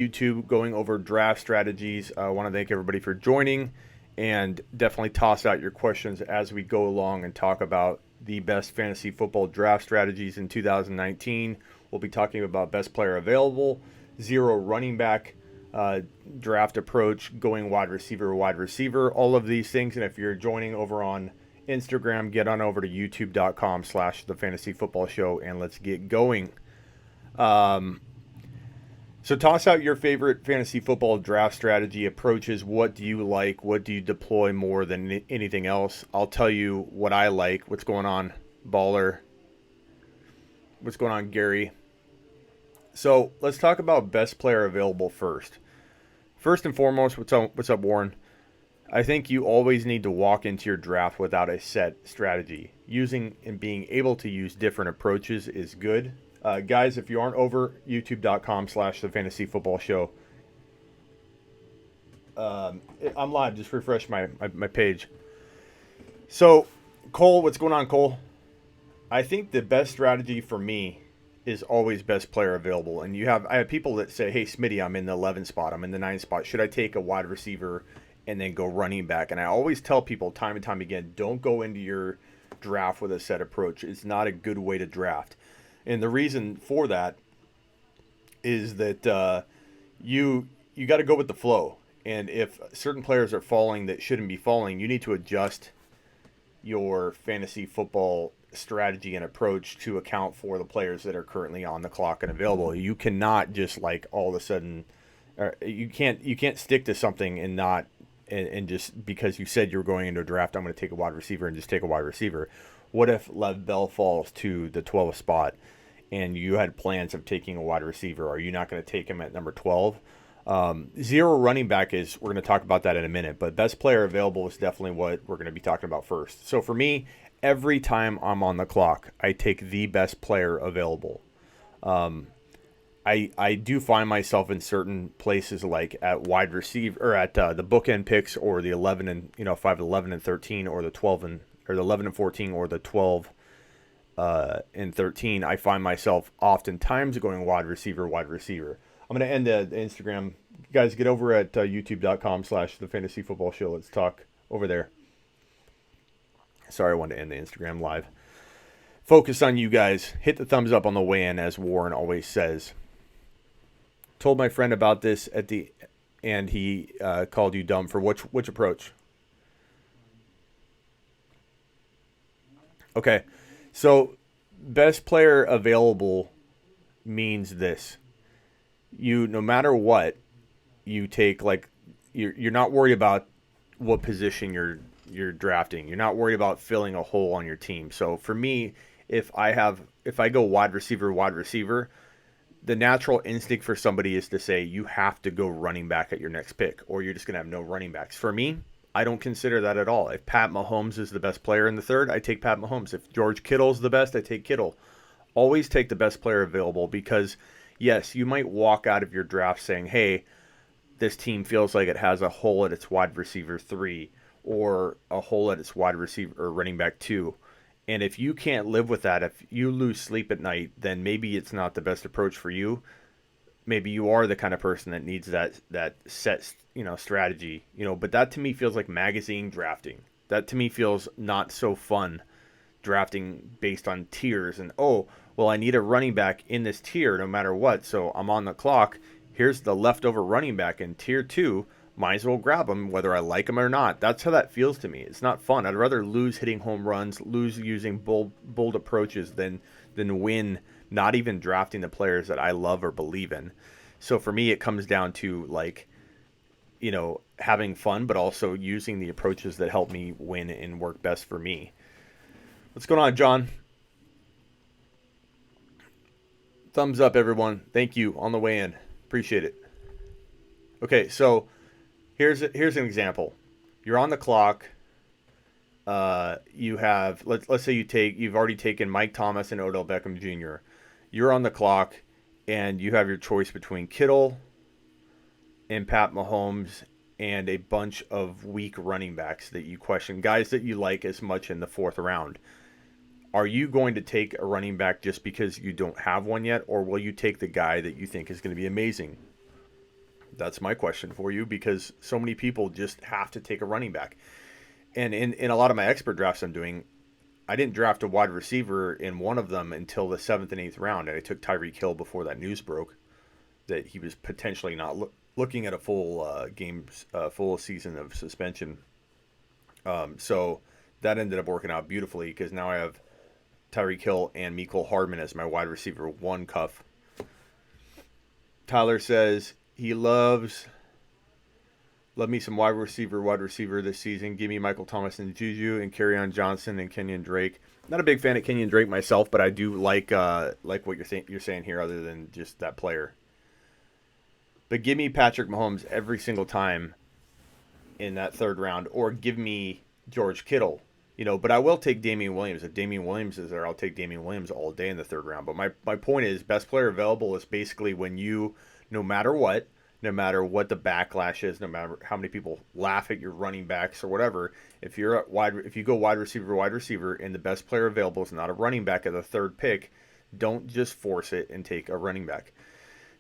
YouTube going over draft strategies. I want to thank everybody for joining and definitely toss out your questions as we go along and talk about the best fantasy football draft strategies in 2019. We'll be talking about best player available, zero running back draft approach, going wide receiver, all of these things. And if you're joining over on Instagram, get on over to youtube.com/the fantasy football show and let's get going. So toss out your favorite fantasy football draft strategy approaches. What do you like? What do you deploy more than anything else? I'll tell you what I like. What's going on, Baller? What's going on, Gary? So let's talk about best player available first. First and foremost, what's up, Warren? I think you always need to walk into your draft without a set strategy. Using and being able to use different approaches is good. Guys, if you aren't over youtube.com/the fantasy football show, I'm live. Just refresh my page. So, Cole, what's going on, Cole? I think the best strategy for me is always best player available. And I have people that say, hey, Smitty, I'm in the 11 spot. I'm in the 9 spot. Should I take a wide receiver and then go running back? And I always tell people time and time again, don't go into your draft with a set approach. It's not a good way to draft. And the reason for that is that you got to go with the flow. And if certain players are falling that shouldn't be falling, you need to adjust your fantasy football strategy and approach to account for the players that are currently on the clock and available. You cannot just like all of a sudden, you can't stick to something and not and just because you said you're going into a draft, I'm going to take a wide receiver and just take a wide receiver. What if Lev Bell falls to the 12th spot and you had plans of taking a wide receiver? Are you not going to take him at number 12? Zero running back we're going to talk about that in a minute, but best player available is definitely what we're going to be talking about first. So for me, every time I'm on the clock, I take the best player available. I do find myself in certain places like at wide receiver or at the bookend picks or the 11 and 5, 11 and 13 or the 12 or the 11 and 14 or the 12 and 13. I find myself oftentimes going wide receiver. I'm going to end the Instagram. You guys, get over at youtube.com/the fantasy football show. Let's talk over there. Sorry, I wanted to end the Instagram live. Focus on you guys. Hit the thumbs up on the way in, as Warren always says. Told my friend about this and he called you dumb for which approach? Okay, so best player available means this. No matter what, you take you're not worried about what position you're drafting. You're not worried about filling a hole on your team. So for me, if I go wide receiver, the natural instinct for somebody is to say you have to go running back at your next pick, or you're just going to have no running backs. For me, I don't consider that at all. If Pat Mahomes is the best player in the third, I take Pat Mahomes. If George Kittle's the best, I take Kittle. Always take the best player available because, yes, you might walk out of your draft saying, hey, this team feels like it has a hole at its wide receiver 3 or a hole at its wide receiver or running back 2. And if you can't live with that, if you lose sleep at night, then maybe it's not the best approach for you. Maybe you are the kind of person that needs that set, strategy, but that to me feels like magazine drafting. That to me feels not so fun, drafting based on tiers and, oh, well, I need a running back in this tier no matter what. So I'm on the clock. Here's the leftover running back in tier 2. Might as well grab him whether I like him or not. That's how that feels to me. It's not fun. I'd rather lose hitting home runs, lose using bold approaches than win not even drafting the players that I love or believe in. So for me, it comes down to having fun, but also using the approaches that help me win and work best for me. What's going on, John? Thumbs up, everyone. Thank you on the way in. Appreciate it. Okay, so here's an example. You're on the clock. You have let's say you've already taken Mike Thomas and Odell Beckham Jr. You're on the clock, and you have your choice between Kittle and Pat Mahomes and a bunch of weak running backs that you question, guys that you like as much in the 4th round. Are you going to take a running back just because you don't have one yet, or will you take the guy that you think is going to be amazing? That's my question for you, because so many people just have to take a running back. And in a lot of my expert drafts I'm doing, I didn't draft a wide receiver in one of them until the 7th and 8th round, and I took Tyreek Hill before that news broke that he was potentially not looking at a full season of suspension. So that ended up working out beautifully, because now I have Tyreek Hill and Mecole Hardman as my wide receiver one cuff. Tyler says he loves me some wide receiver this season. Give me Michael Thomas and Juju and Kerryon Johnson and Kenyon Drake. Not a big fan of Kenyon Drake myself, but I do like what you're saying here, other than just that player. But give me Patrick Mahomes every single time in that 3rd round, or give me George Kittle. But I will take Damian Williams. If Damian Williams is there, I'll take Damian Williams all day in the 3rd round. But my point is, best player available is basically when you, no matter what the backlash is, no matter how many people laugh at your running backs or whatever, if you go wide receiver, and the best player available is not a running back at the 3rd pick, don't just force it and take a running back.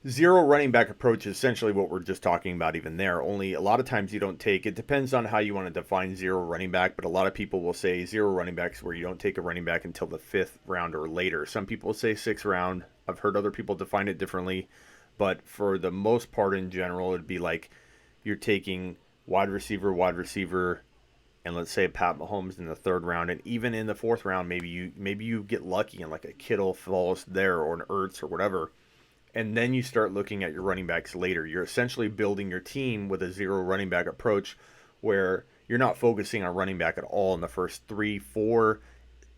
Zero running back approach is essentially what we're just talking about even there. Only a lot of times you don't take, it depends on how you want to define zero running back, but a lot of people will say zero running backs where you don't take a running back until the 5th round or later. Some people say 6th round. I've heard other people define it differently, but for the most part in general, it'd be like you're taking wide receiver, and let's say Pat Mahomes in the 3rd round, and even in the 4th round, maybe you get lucky and like a Kittle falls there, or an Ertz or whatever. And then you start looking at your running backs later. You're essentially building your team with a zero running back approach, where you're not focusing on running back at all in the first 3, 4,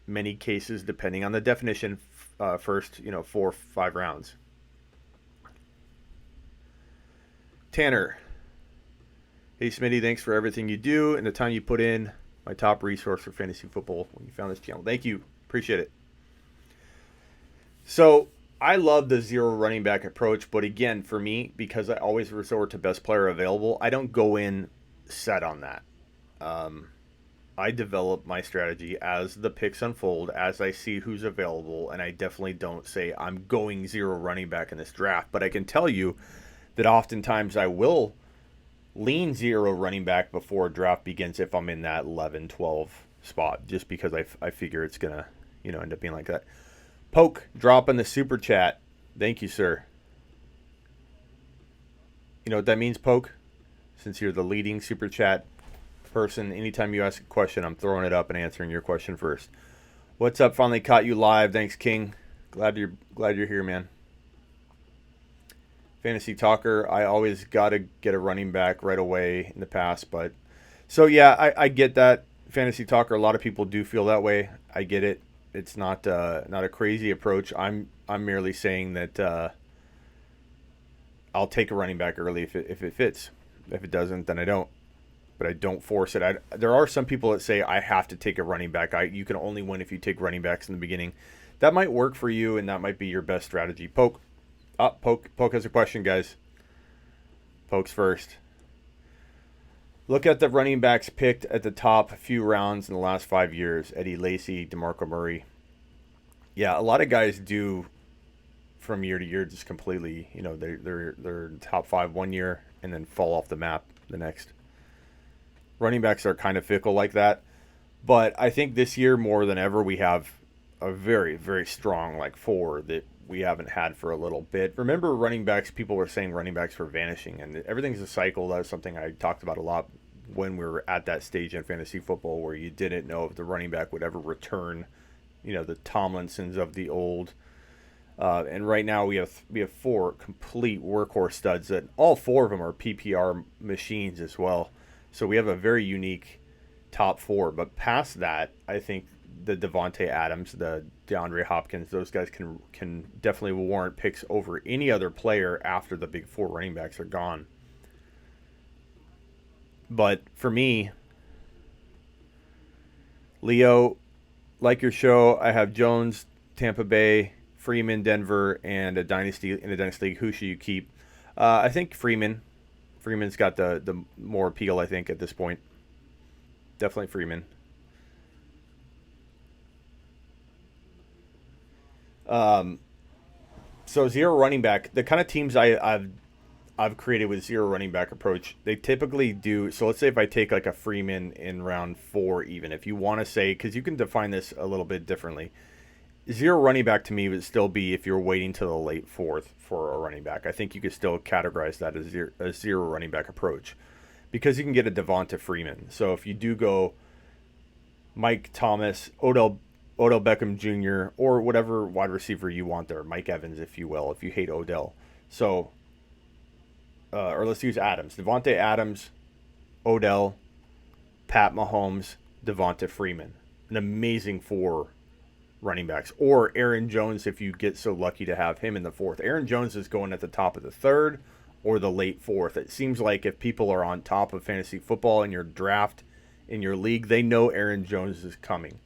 many cases, depending on the definition, first 4, 5 rounds. Tanner. Hey, Smitty, thanks for everything you do and the time you put in. My top resource for fantasy football when you found this channel. Thank you. Appreciate it. So I love the zero running back approach, but again, for me, because I always resort to best player available, I don't go in set on that. I develop my strategy as the picks unfold, as I see who's available, and I definitely don't say I'm going zero running back in this draft. But I can tell you that oftentimes I will lean zero running back before a draft begins if I'm in that 11, 12 spot, just because I figure it's going to end up being like that. Poke, dropping the super chat. Thank you, sir. You know what that means, Poke? Since you're the leading super chat person, anytime you ask a question, I'm throwing it up and answering your question first. What's up? Finally caught you live. Thanks, King. Glad you're here, man. Fantasy Talker, I always got to get a running back right away in the past, but so yeah, I get that. Fantasy Talker, a lot of people do feel that way. I get it. It's not a crazy approach. I'm merely saying that I'll take a running back early if it fits. If it doesn't, then I don't. But I don't force it. There are some people that say I have to take a running back. You can only win if you take running backs in the beginning. That might work for you, and that might be your best strategy. Poke has a question, guys. Poke's first. Look at the running backs picked at the top few rounds in the last 5 years. Eddie Lacy, DeMarco Murray. Yeah, a lot of guys do from year to year just completely, they're top 5 one year and then fall off the map the next. Running backs are kind of fickle like that. But I think this year more than ever we have a very, very strong four that we haven't had for a little bit. Remember, running backs, people were saying running backs were vanishing, and everything's a cycle. That was something I talked about a lot when we were at that stage in fantasy football where you didn't know if the running back would ever return, the Tomlinsons of the old. And right now we have 4 complete workhorse studs that all 4 of them are PPR machines as well. So we have a very unique top 4. But past that, I think the Devontae Adams, the DeAndre Hopkins, those guys can definitely warrant picks over any other player after the big 4 running backs are gone. But for me, Leo, like your show, I have Jones, Tampa Bay, Freeman, Denver, and in a dynasty league. Who should you keep? I think Freeman. Freeman's got the more appeal, I think, at this point. Definitely Freeman. So zero running back. The kind of teams I'm I've created with zero running back approach, they typically do. So let's say if I take like a Freeman in round 4, even if you want to say, because you can define this a little bit differently. Zero running back to me would still be if you're waiting to the late 4th for a running back. I think you could still categorize that as a zero running back approach because you can get a Devonta Freeman. So if you do go Mike Thomas, Odell Beckham Jr., or whatever wide receiver you want there, Mike Evans, if you will, if you hate Odell. So, or let's use Adams. Devontae Adams, Odell, Pat Mahomes, Devonta Freeman. An amazing 4 running backs. Or Aaron Jones, if you get so lucky to have him in the 4th. Aaron Jones is going at the top of the 3rd or the late 4th. It seems like if people are on top of fantasy football in your draft, in your league, they know Aaron Jones is coming.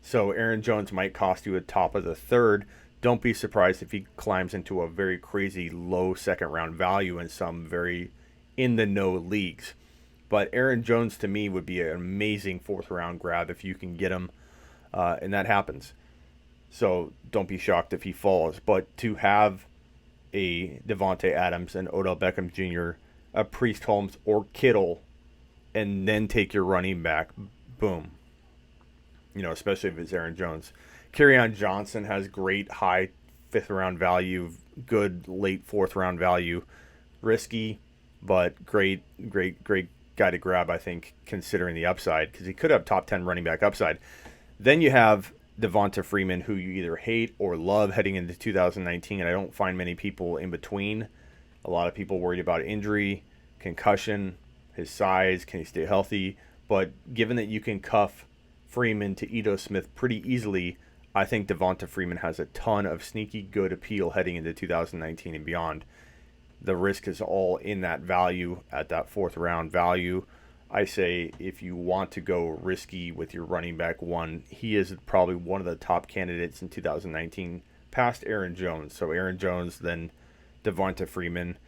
So Aaron Jones might cost you a top of the 3rd. Don't be surprised if he climbs into a very crazy low second round value in some very in the know leagues. But Aaron Jones to me would be an amazing 4th round grab if you can get him, and that happens. So don't be shocked if he falls. But to have a Devontae Adams and Odell Beckham Jr., a Priest Holmes or Kittle, and then take your running back, boom. Especially if it's Aaron Jones. Kerryon Johnson has great high 5th round value, good late 4th round value. Risky, but great guy to grab, I think, considering the upside, because he could have top 10 running back upside. Then you have Devonta Freeman, who you either hate or love heading into 2019, and I don't find many people in between. A lot of people worried about injury, concussion, his size, can he stay healthy? But given that you can cuff Freeman to Ito Smith pretty easily, I think Devonta Freeman has a ton of sneaky good appeal heading into 2019 and beyond. The risk is all in that value, at that 4th round value. I say if you want to go risky with your running back 1, he is probably one of the top candidates in 2019 past Aaron Jones. So Aaron Jones, then Devonta Freeman.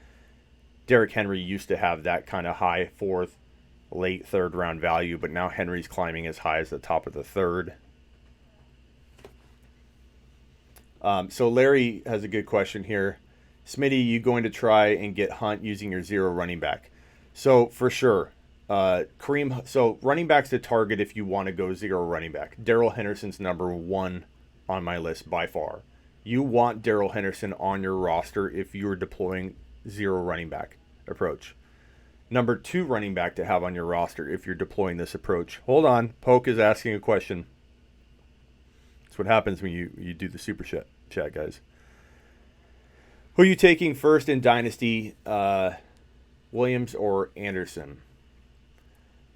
Derrick Henry used to have that kind of high 4th, late 3rd round value, but now Henry's climbing as high as the top of the 3rd. So Larry has a good question here. Smitty, you going to try and get Hunt using your zero running back? So for sure. So running back's the target if you want to go zero running back. Daryl Henderson's number 1 on my list by far. You want Daryl Henderson on your roster if you're deploying zero running back approach. Number 2 running back to have on your roster if you're deploying this approach. Hold on. Poke is asking a question. That's what happens when you do the super chat, guys. Who are you taking first in Dynasty? Williams or Anderson?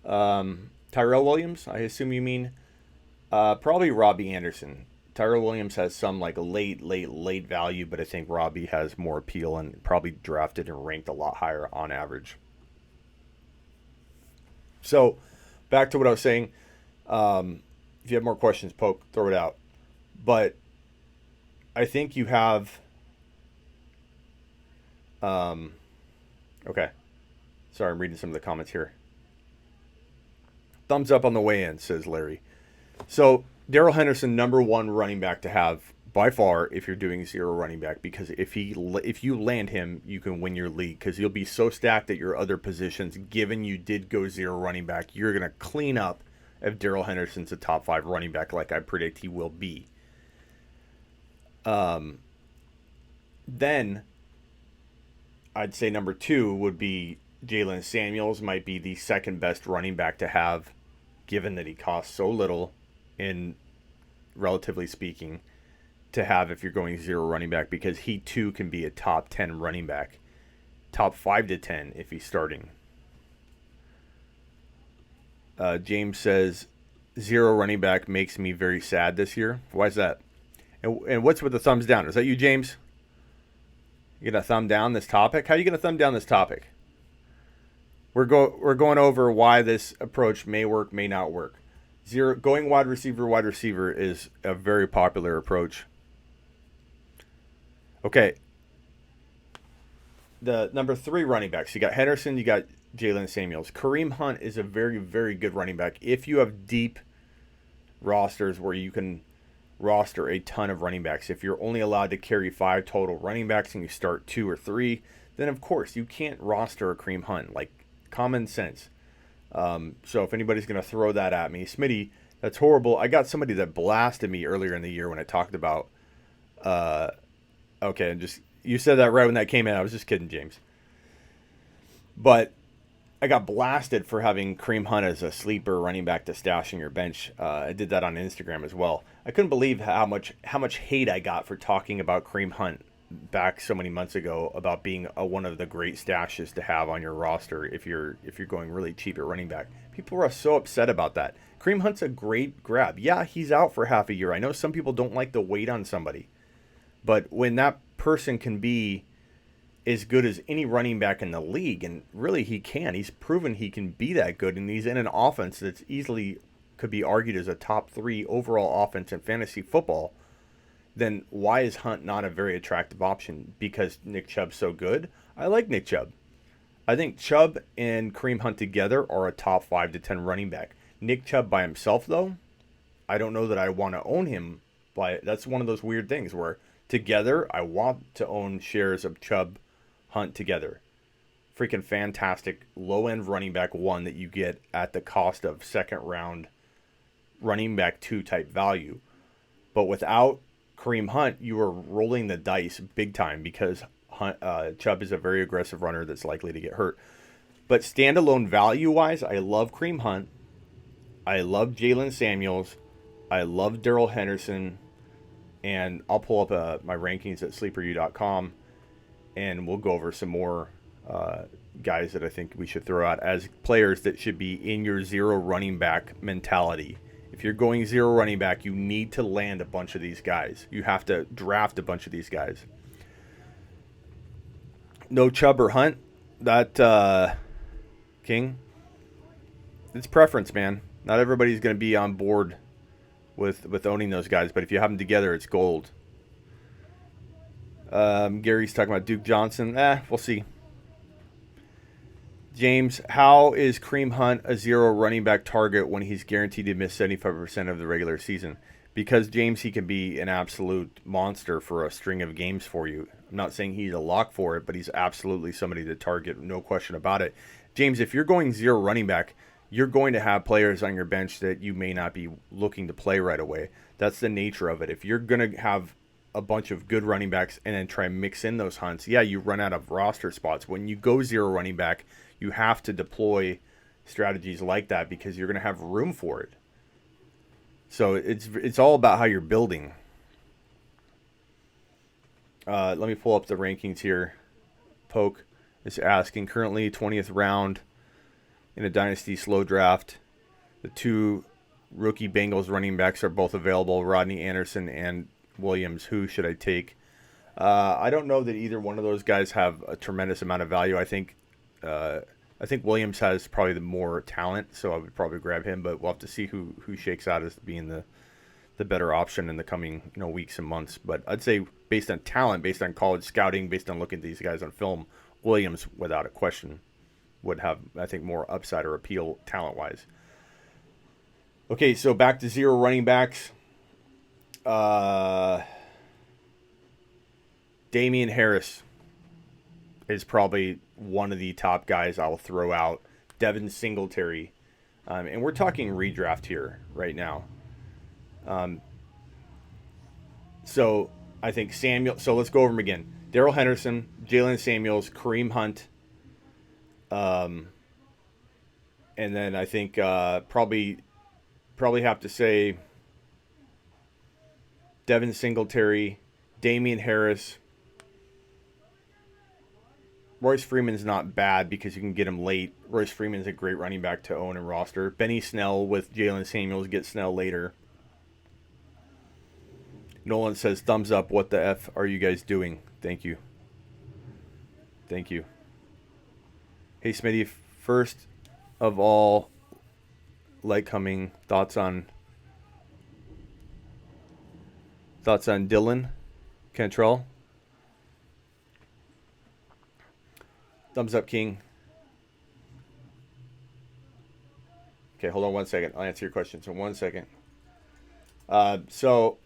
Tyrell Williams, I assume you mean. Probably Robbie Anderson. Tyrell Williams has some like late value, but I think Robbie has more appeal and probably drafted and ranked a lot higher on average. So, back to what I was saying. If you have more questions, Poke, throw it out. But I think you have... okay. Sorry, I'm reading some of the comments here. Thumbs up on the way in, says Larry. So, Daryl Henderson, number 1 running back to have by far if you're doing zero running back, because if you land him, you can win your league, because you'll be so stacked at your other positions. Given you did go zero running back, you're going to clean up if Daryl Henderson's a top 5 running back like I predict he will be. Then I'd say number 2 would be Jalen Samuels. Might be the second best running back to have, given that he costs so little, in relatively speaking, to have if you're going zero running back, because he too can be a top 10 running back, top 5 to 10 if he's starting. James says zero running back makes me very sad this year. Why is that? And what's with the thumbs down? Is that you, James? You gonna thumb down this topic? How are you gonna thumb down this topic? We're going over why this approach may work, may not work. Going wide receiver is a very popular approach. Okay. The number 3 running backs. You got Henderson, you got Jalen Samuels. Kareem Hunt is a very, very good running back. If you have deep rosters where you can roster a ton of running backs, if you're only allowed to carry 5 total running backs and you start 2 or 3, then of course you can't roster a Kareem Hunt. Like, common sense. So if anybody's going to throw that at me, Smitty, that's horrible. I got somebody that blasted me earlier in the year when I talked about. Okay, and just you said that right when that came in. I was just kidding, James. But I got blasted for having Kareem Hunt as a sleeper running back to stash in your bench. I did that on Instagram as well. I couldn't believe how much hate I got for talking about Kareem Hunt back so many months ago about being one of the great stashes to have on your roster if you're going really cheap at running back. People are so upset about that. Kareem Hunt's a great grab. Yeah, he's out for half a year. I know some people don't like to wait on somebody, but when that person can be as good as any running back in the league, and really he's proven he can be that good, and he's in an offense that's easily could be argued as a top 3 overall offense in fantasy football, then why is Hunt not a very attractive option? Because Nick Chubb's so good? I like Nick Chubb. I think Chubb and Kareem Hunt together are a top 5 to 10 running back. Nick Chubb by himself, though, I don't know that I want to own him. That's one of those weird things where together I want to own shares of Chubb, Hunt together. Freaking fantastic low-end running back 1 that you get at the cost of second round running back 2 type value. But without Kareem Hunt, you are rolling the dice big time because Chubb is a very aggressive runner that's likely to get hurt. But standalone value-wise, I love Kareem Hunt. I love Jalen Samuels. I love Daryl Henderson. And I'll pull up my rankings at sleeperu.com, and we'll go over some more guys that I think we should throw out as players that should be in your zero running back mentality. If you're going zero running back, you need to land a bunch of these guys. You have to draft a bunch of these guys. No Chubb or Hunt, that King, it's preference, man. Not everybody's going to be on board with owning those guys, but if you have them together, it's gold. Gary's talking about Duke Johnson. We'll see. James, how is Kareem Hunt a zero running back target when he's guaranteed to miss 75% of the regular season? Because, James, he can be an absolute monster for a string of games for you. I'm not saying he's a lock for it, but he's absolutely somebody to target, no question about it. James, if you're going zero running back, you're going to have players on your bench that you may not be looking to play right away. That's the nature of it. If you're going to have a bunch of good running backs and then try and mix in those Hunts, yeah, you run out of roster spots. When you go zero running back, you have to deploy strategies like that because you're going to have room for it. So it's all about how you're building. Let me pull up the rankings here. Poke is asking, currently 20th round in a dynasty slow draft. The 2 rookie Bengals running backs are both available, Rodney Anderson and Williams. Who should I take? I don't know that either one of those guys have a tremendous amount of value. I think Williams has probably the more talent, so I would probably grab him. But we'll have to see who shakes out as being the better option in the coming weeks and months. But I'd say based on talent, based on college scouting, based on looking at these guys on film, Williams without a question would have, I think, more upside or appeal talent-wise. Okay, so back to zero running backs. Damien Harris is probably one of the top guys I'll throw out. Devin Singletary. And we're talking redraft here right now. So I think Samuel. So let's go over them again. Daryl Henderson, Jalen Samuels, Kareem Hunt. And then I think probably have to say Devin Singletary, Damien Harris. Royce Freeman's not bad because you can get him late. Royce Freeman's a great running back to own and roster. Benny Snell with Jalen Samuels, get Snell later. Nolan says, thumbs up. What the F are you guys doing? Thank you. Thank you. Hey, Smitty, first of all, like coming, thoughts on Dylan Cantrell? Thumbs up, King. Okay, hold on 1 second. I'll answer your question. So 1 second. So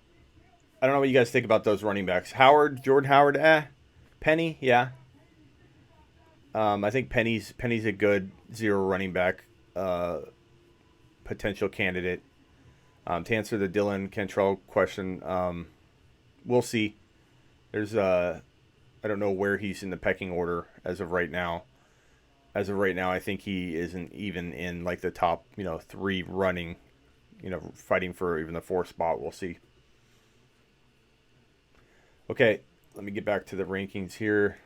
I don't know what you guys think about those running backs. Jordan Howard, Penny, yeah. I think Penny's a good zero running back potential candidate. To answer the Dylan Cantrell question, we'll see. There's I don't know where he's in the pecking order as of right now. As of right now, I think he isn't even in like the top, 3 running, fighting for even the 4th spot. We'll see. Okay, let me get back to the rankings here.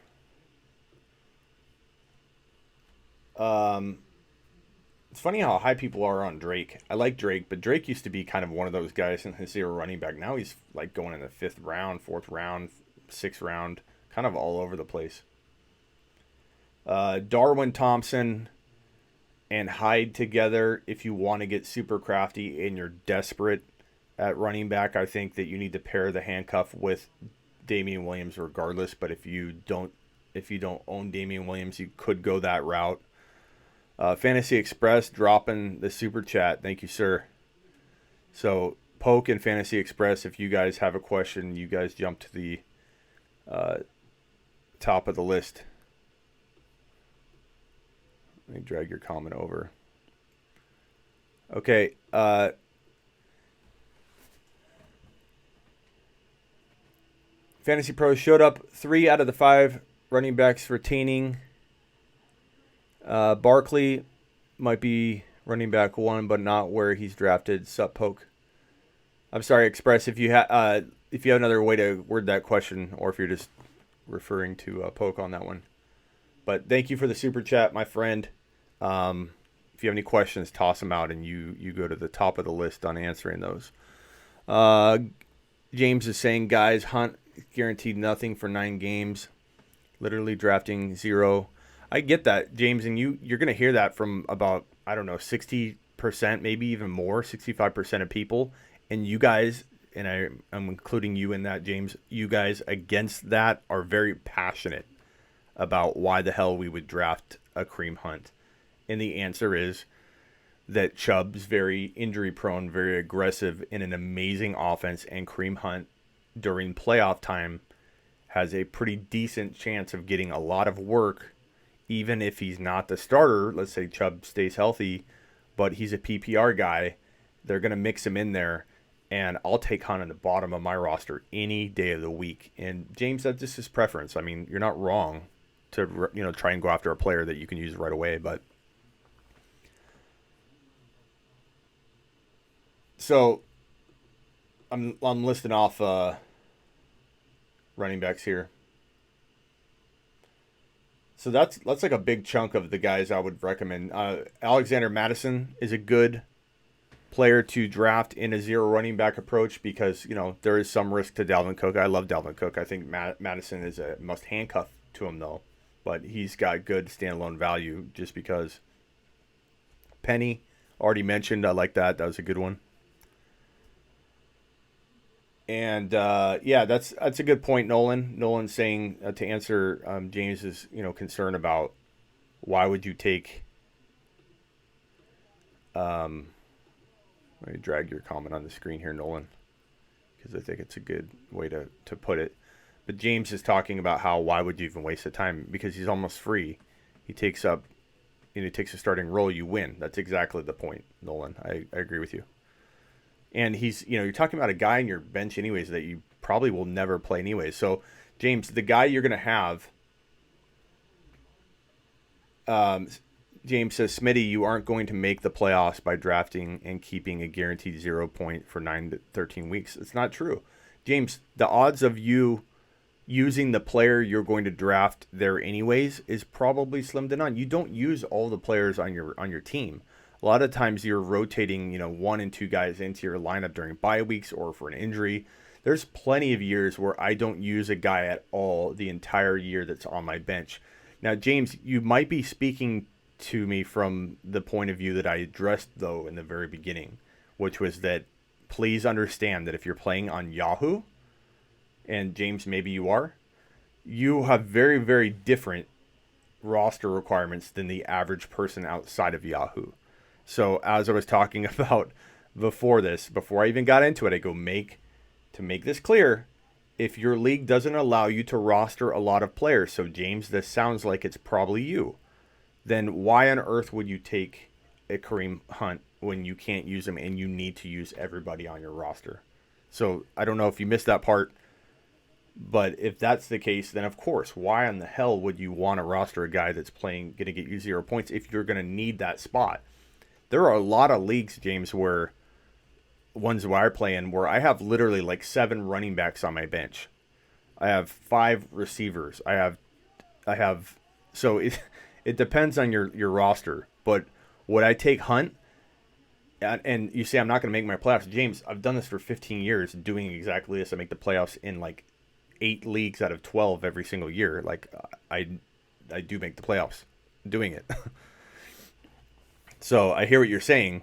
It's funny how high people are on Drake. I like Drake, but Drake used to be kind of one of those guys in his zero running back. Now he's like going in the 5th round, 4th round, 6th round, kind of all over the place. Darwin Thompson and Hyde together, if you want to get super crafty and you're desperate at running back, I think that you need to pair the handcuff with Damian Williams regardless. But if you don't own Damian Williams, you could go that route. Fantasy Express dropping the super chat. Thank you, sir. So Poke and Fantasy Express, if you guys have a question, you guys jump to the top of the list. Let me drag your comment over. Okay. Fantasy Pros showed up 3 out of the 5 running backs retaining. Barkley might be running back 1, but not where he's drafted. Sup, Poke. I'm sorry, Express, if you have another way to word that question, or if you're just referring to Poke on that one. But thank you for the super chat, my friend. If you have any questions, toss them out, and you go to the top of the list on answering those. James is saying, guys, Hunt guaranteed nothing for 9 games. Literally drafting 0. I get that, James, and you're going to hear that from about, 60%, maybe even more, 65% of people. And you guys, and I'm including you in that, James, you guys against that are very passionate about why the hell we would draft a Kareem Hunt. And the answer is that Chubb's very injury prone, very aggressive in an amazing offense, and Kareem Hunt during playoff time has a pretty decent chance of getting a lot of work, even if he's not the starter. Let's say Chubb stays healthy, but he's a PPR guy. They're going to mix him in there, and I'll take Hunt on the bottom of my roster any day of the week. And James, that's just his preference. I mean, you're not wrong to try and go after a player that you can use right away, but so I'm listing off running backs here. So that's like a big chunk of the guys I would recommend. Alexander Madison is a good player to draft in a zero running back approach because, there is some risk to Dalvin Cook. I love Dalvin Cook. I think Madison is a must handcuff to him, though. But he's got good standalone value just because. Penny, already mentioned. I like that. That was a good one. And that's a good point, Nolan. Nolan saying to answer James's concern about why would you take. Let me drag your comment on the screen here, Nolan, because I think it's a good way to put it. But James is talking about why would you even waste the time, because he's almost free. He takes a starting role, you win. That's exactly the point, Nolan. I agree with you. And he's, you're talking about a guy in your bench anyways that you probably will never play anyways. So, James, the guy you're going to have, James says, Smitty, you aren't going to make the playoffs by drafting and keeping a guaranteed 0 point for 9 to 13 weeks. It's not true. James, the odds of you using the player you're going to draft there anyways is probably slim to none. You don't use all the players on your team. A lot of times you're rotating, 1 and 2 guys into your lineup during bye weeks or for an injury. There's plenty of years where I don't use a guy at all the entire year that's on my bench. Now, James, you might be speaking to me from the point of view that I addressed, though, in the very beginning, which was that please understand that if you're playing on Yahoo, and James, maybe you are, you have very, very different roster requirements than the average person outside of Yahoo. So as I was talking about before I even got into it, I go, to make this clear, if your league doesn't allow you to roster a lot of players, so James, this sounds like it's probably you, then why on earth would you take a Kareem Hunt when you can't use him and you need to use everybody on your roster? So I don't know if you missed that part, but if that's the case, then of course, why in the hell would you want to roster a guy that's going to get you 0 points if you're going to need that spot? There are a lot of leagues, James, where ones where I play in where I have literally like 7 running backs on my bench. I have 5 receivers. So it depends on your roster. But would I take Hunt? And you say I'm not going to make my playoffs. James, I've done this for 15 years doing exactly this. I make the playoffs in like 8 leagues out of 12 every single year. Like I do make the playoffs doing it. So I hear what you're saying.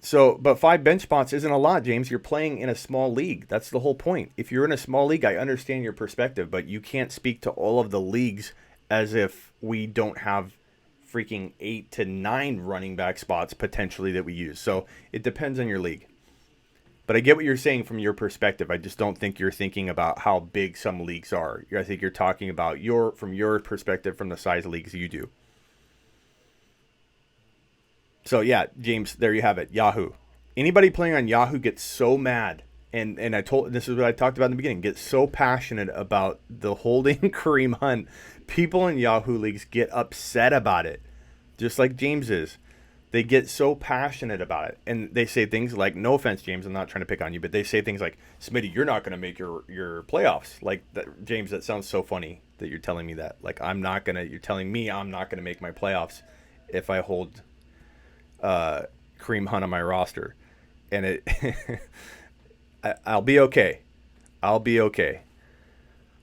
So, but 5 bench spots isn't a lot, James. You're playing in a small league. That's the whole point. If you're in a small league, I understand your perspective, but you can't speak to all of the leagues as if we don't have freaking 8 to 9 running back spots potentially that we use. So it depends on your league. But I get what you're saying from your perspective. I just don't think you're thinking about how big some leagues are. I think you're talking about from your perspective from the size of leagues you do. So yeah, James, there you have it. Yahoo. Anybody playing on Yahoo gets so mad, and this is what I talked about in the beginning, gets so passionate about the holding Kareem Hunt. People in Yahoo leagues get upset about it, just like James is. They get so passionate about it, and they say things like, no offense, James, I'm not trying to pick on you, but they say things like, Smitty, you're not going to make your playoffs. Like, that, James, that sounds so funny that you're telling me that. Like, you're telling me I'm not going to make my playoffs if I hold Kareem Hunt on my roster. And I'll be okay. I'll be okay.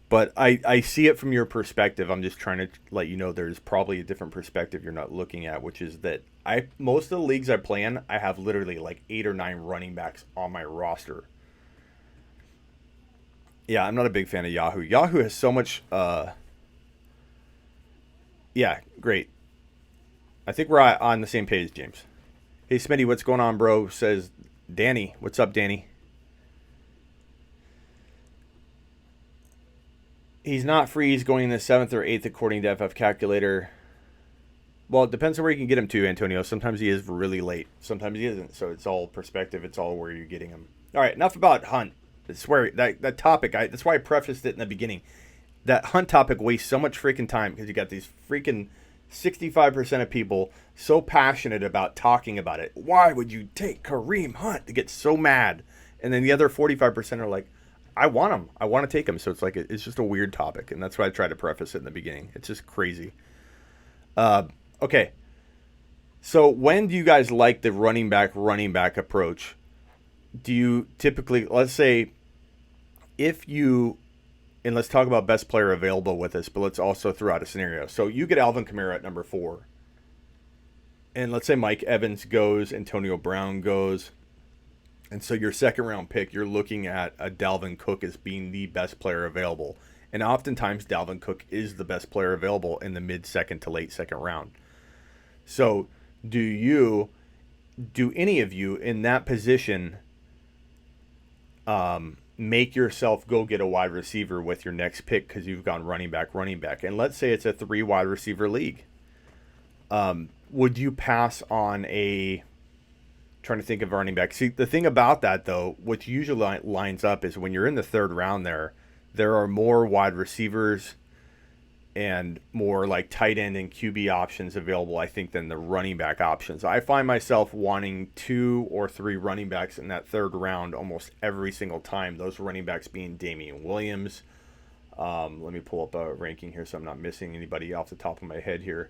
But I see it from your perspective. I'm just trying to let you know there's probably a different perspective you're not looking at, which is that most of the leagues I play in, I have literally like 8 or 9 running backs on my roster. Yeah, I'm not a big fan of Yahoo. Yahoo has so much. Yeah, great. I think we're on the same page, James. Hey, Smitty, what's going on, bro? Says Danny. What's up, Danny? He's not free. He's going in the 7th or 8th according to FF Calculator. Well, it depends on where you can get him to, Antonio. Sometimes he is really late. Sometimes he isn't. So it's all perspective. It's all where you're getting him. All right, enough about Hunt. I swear, that topic, that's why I prefaced it in the beginning. That Hunt topic wastes so much freaking time because you got these freaking 65% of people so passionate about talking about it. Why would you take Kareem Hunt? They get so mad. And then the other 45% are like, I want him. I want to take him. So it's like it's just a weird topic, and that's why I tried to preface it in the beginning. It's just crazy. Okay. So when do you guys like the running back approach? Do you typically, let's say, and let's talk about best player available with us, but let's also throw out a scenario. So you get Alvin Kamara at number 4, and let's say Mike Evans goes, Antonio Brown goes. And so your second round pick, you're looking at a Dalvin Cook as being the best player available. And oftentimes Dalvin Cook is the best player available in the mid-second to late second round. So do any of you in that position make yourself go get a wide receiver with your next pick because you've gone running back? And let's say it's a 3 wide receiver league. Would you pass on trying to think of running back. See, the thing about that, though, what usually lines up is when you're in the 3rd round there are more wide receivers and more like tight end and QB options available, I think, than the running back options. I find myself wanting 2 or 3 running backs in that 3rd round almost every single time. Those running backs being Damian Williams. Let me pull up a ranking here so I'm not missing anybody off the top of my head here.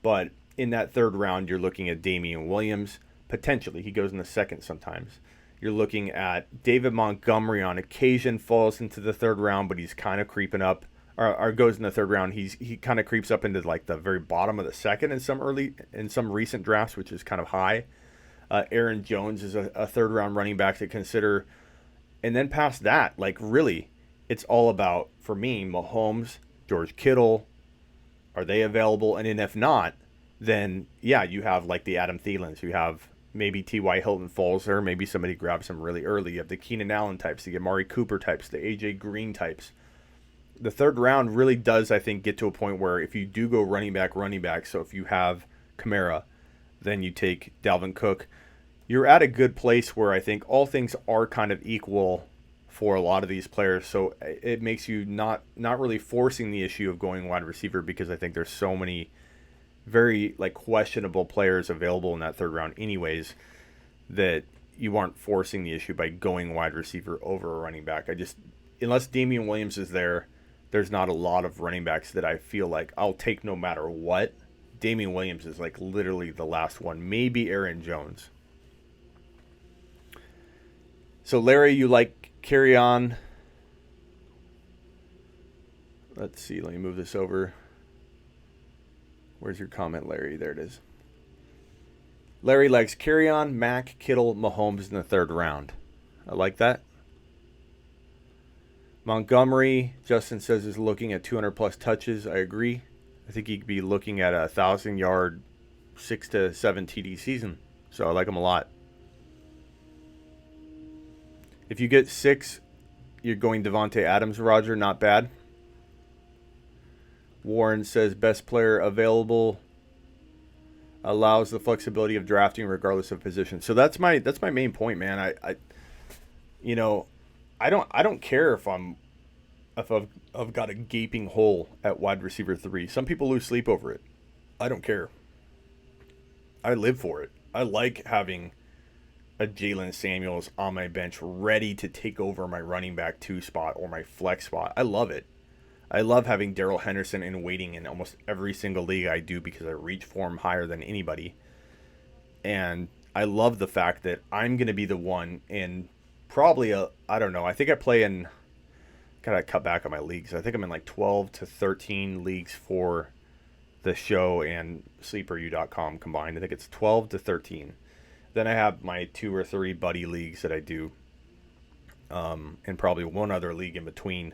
But in that 3rd round, you're looking at Damian Williams. Potentially, he goes in the 2nd sometimes. You're looking at David Montgomery on occasion falls into the 3rd round, but he's kind of creeping up, or goes in the 3rd round. He kind of creeps up into like the very bottom of the 2nd in some recent drafts, which is kind of high. Aaron Jones is a 3rd round running back to consider, and then past that, like really, it's all about, for me, Mahomes, George Kittle. Are they available? And then if not, then yeah, you have like the Adam Thielens, you have maybe T.Y. Hilton falls there. Maybe somebody grabs him really early. You have the Keenan Allen types, the Amari Cooper types, the A.J. Green types. The third round really does, I think, get to a point where if you do go running back, so if you have Kamara, then you take Dalvin Cook, you're at a good place where I think all things are kind of equal for a lot of these players. So it makes you not really forcing the issue of going wide receiver, because I think there's so many very like questionable players available in that third round anyways, that you aren't forcing the issue by going wide receiver over a running back. Unless Damian Williams is there, there's not a lot of running backs that I feel like I'll take no matter what. Damian Williams is like literally the last one. Maybe Aaron Jones. So Larry, you like carry on. Let's see. Let me move this over. Where's your comment, Larry? There it is. Larry likes carry on, Mac, Kittle, Mahomes in the third round. I like that. Montgomery, Justin says, is looking at 200-plus touches. I agree. I think he could be looking at a 1,000-yard, 6 to 7 TD season. So I like him a lot. If you get 6, you're going Devontae Adams, Roger. Not bad. Warren says, best player available, allows the flexibility of drafting regardless of position. So that's my main point, man. I don't care if I've got a gaping hole at wide receiver 3. Some people lose sleep over it. I don't care. I live for it. I like having a Jalen Samuels on my bench ready to take over my running back 2 spot or my flex spot. I love it. I love having Daryl Henderson in waiting in almost every single league I do, because I reach for him higher than anybody. And I love the fact that I'm going to be the one in probably I don't know. I think I play in, gotta cut back on my leagues. I think I'm in like 12 to 13 leagues for the show and sleeperu.com combined. I think it's 12 to 13. Then I have my 2 or 3 buddy leagues that I do, and probably one other league in between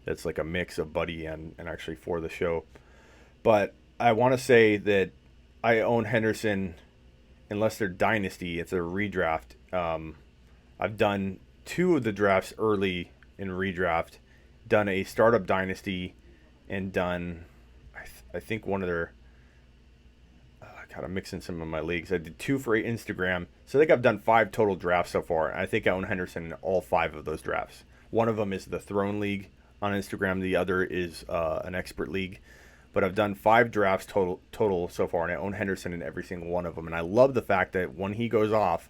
that's like a mix of buddy and actually for the show. But I want to say that I own Henderson, unless they're dynasty, it's a redraft. I've done 2 of the drafts early in redraft, done a startup dynasty, and done, I think one of their, God, I'm mixing some of my leagues. I did 2 for Instagram. So I think I've done 5 total drafts so far. I think I own Henderson in all 5 of those drafts. One of them is the Throne League on Instagram. The other is an expert league. But I've done 5 drafts total so far, and I own Henderson in every single one of them. And I love the fact that when he goes off,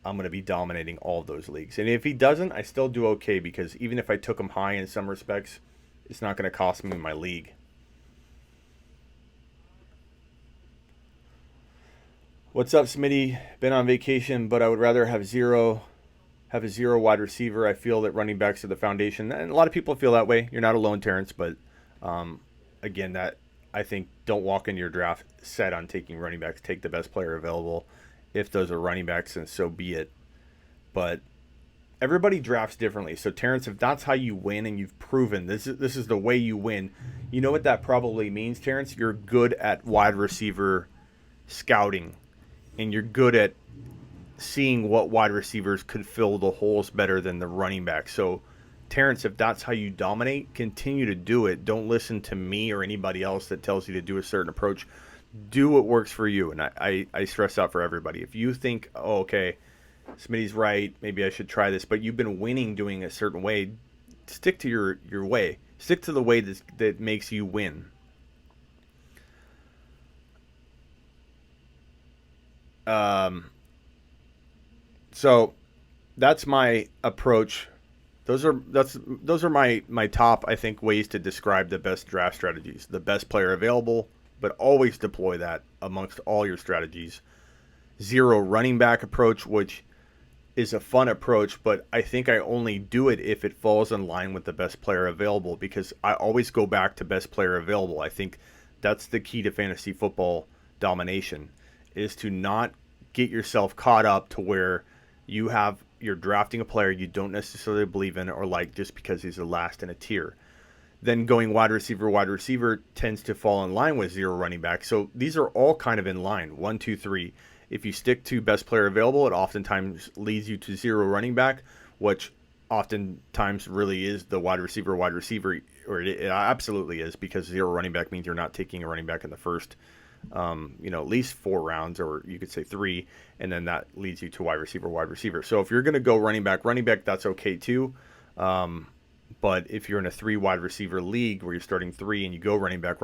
I'm going to be dominating all of those leagues. And if he doesn't, I still do okay, because even if I took him high in some respects, it's not going to cost me in my league. What's up, Smitty? Been on vacation, but I would rather have a zero wide receiver. I feel that running backs are the foundation. And a lot of people feel that way. You're not alone, Terrence, but again, that I think don't walk into your draft set on taking running backs. Take the best player available. If those are running backs, and so be it. But everybody drafts differently. So Terrence, if that's how you win, and you've proven this is the way you win, you know what that probably means, Terrence? You're good at wide receiver scouting, and you're good at seeing what wide receivers could fill the holes better than the running back. So Terrence, if that's how you dominate, continue to do it. Don't listen to me or anybody else that tells you to do a certain approach. Do what works for you. And I stress out for everybody. If you think, oh, okay, Smitty's right, maybe I should try this, but you've been winning doing a certain way, stick to your way. Stick to the way that makes you win. So that's my approach. Those are my top, I think, ways to describe the best draft strategies. The best player available, but always deploy that amongst all your strategies. 0 running back approach, which is a fun approach, but I think I only do it if it falls in line with the best player available, because I always go back to best player available. I think that's the key to fantasy football domination, is to not get yourself caught up to where you're drafting a player you don't necessarily believe in or like just because he's the last in a tier. Then going wide receiver tends to fall in line with 0 running back. So these are all kind of in line. 1, 2, 3. If you stick to best player available, it oftentimes leads you to zero running back, which oftentimes really is the wide receiver, or it absolutely is, because zero running back means you're not taking a running back in the first, at least 4 rounds, or you could say 3, and then that leads you to wide receiver. So if you're going to go running back, that's okay too. But if you're in a 3 wide receiver league where you're starting 3 and you go running back,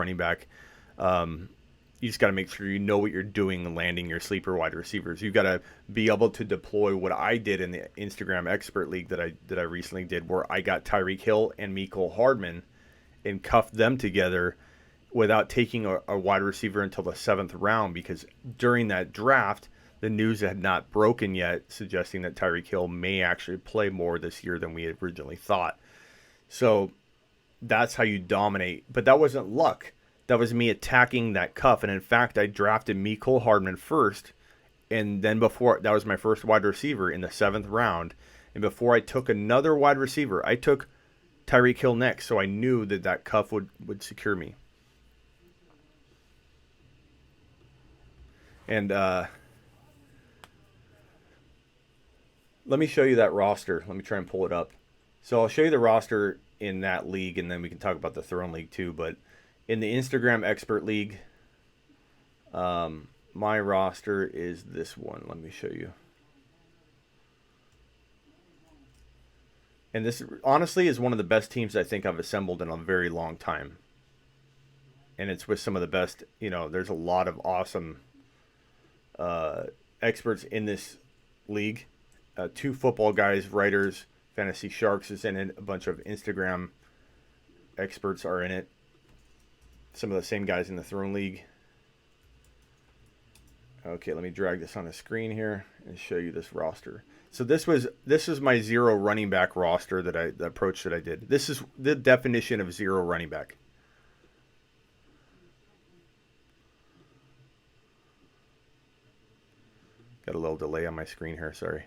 you just got to make sure you know what you're doing and landing your sleeper wide receivers. You've got to be able to deploy what I did in the Instagram Expert League that I recently did, where I got Tyreek Hill and Mecole Hardman and cuffed them together without taking a wide receiver until the 7th round, because during that draft, the news had not broken yet, suggesting that Tyreek Hill may actually play more this year than we had originally thought. So that's how you dominate. But that wasn't luck. That was me attacking that cuff. And in fact, I drafted Mecole Hardman first. And then that was my first wide receiver in the 7th round. And before I took another wide receiver, I took Tyreek Hill next. So I knew that cuff would secure me. And let me show you that roster. Let me try and pull it up. So I'll show you the roster in that league, and then we can talk about the Throne League too. But in the Instagram Expert League, my roster is this one. Let me show you. And this, honestly, is one of the best teams I think I've assembled in a very long time. And it's with some of the best, there's a lot of awesome experts in this league. 2 football guys, writers. Fantasy Sharks is in it. A bunch of Instagram experts are in it. Some of the same guys in the Throne League. Okay, let me drag this on the screen here and show you this roster. So this is my 0 running back roster, the approach that I did. This is the definition of 0 running back. Got a little delay on my screen here, sorry.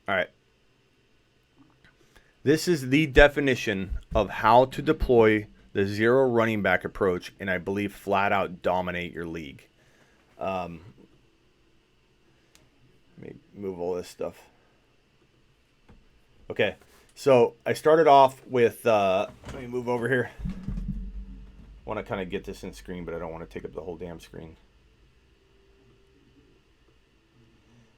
All right. This is the definition of how to deploy the 0 running back approach, and I believe flat out dominate your league. Let me move all this stuff. Okay, so I started off with, let me move over here. I want to kind of get this in screen, but I don't want to take up the whole damn screen.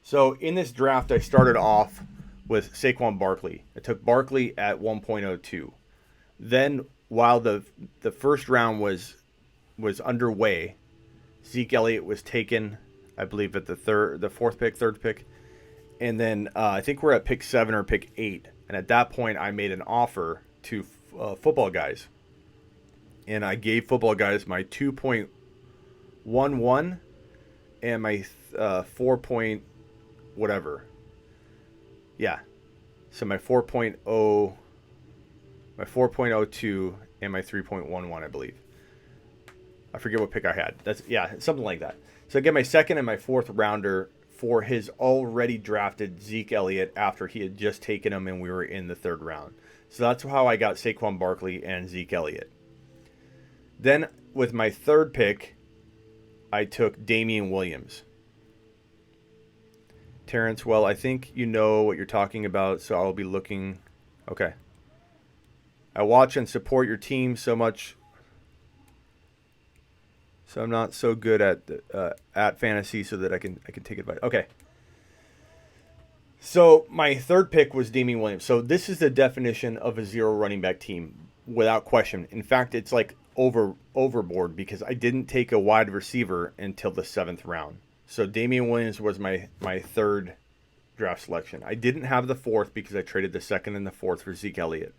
So in this draft, I started off with Saquon Barkley. I took Barkley at 1.02. Then, while the first round was underway, Zeke Elliott was taken, I believe, at the 3rd pick. And then I think we're at pick 7 or pick 8. And at that point, I made an offer to football guys. And I gave football guys my 2.11 and my 4. Whatever. Yeah. So my 4.0, my 4.02, and my 3.11, I believe. I forget what pick I had. Something like that. So I get my 2nd and my 4th rounder for his already drafted Zeke Elliott after he had just taken him and we were in the 3rd round. So that's how I got Saquon Barkley and Zeke Elliott. Then with my 3rd pick, I took Damian Williams. Terrence, well, I think you know what you're talking about, so I'll be looking. Okay. I watch and support your team so much, so I'm not so good at fantasy, so that I can take advice. Okay. So my 3rd pick was Damian Williams. So this is the definition of a 0 running back team, without question. In fact, it's like overboard, because I didn't take a wide receiver until the 7th round. So Damian Williams was my 3rd draft selection. I didn't have the 4th because I traded the 2nd and the 4th for Zeke Elliott.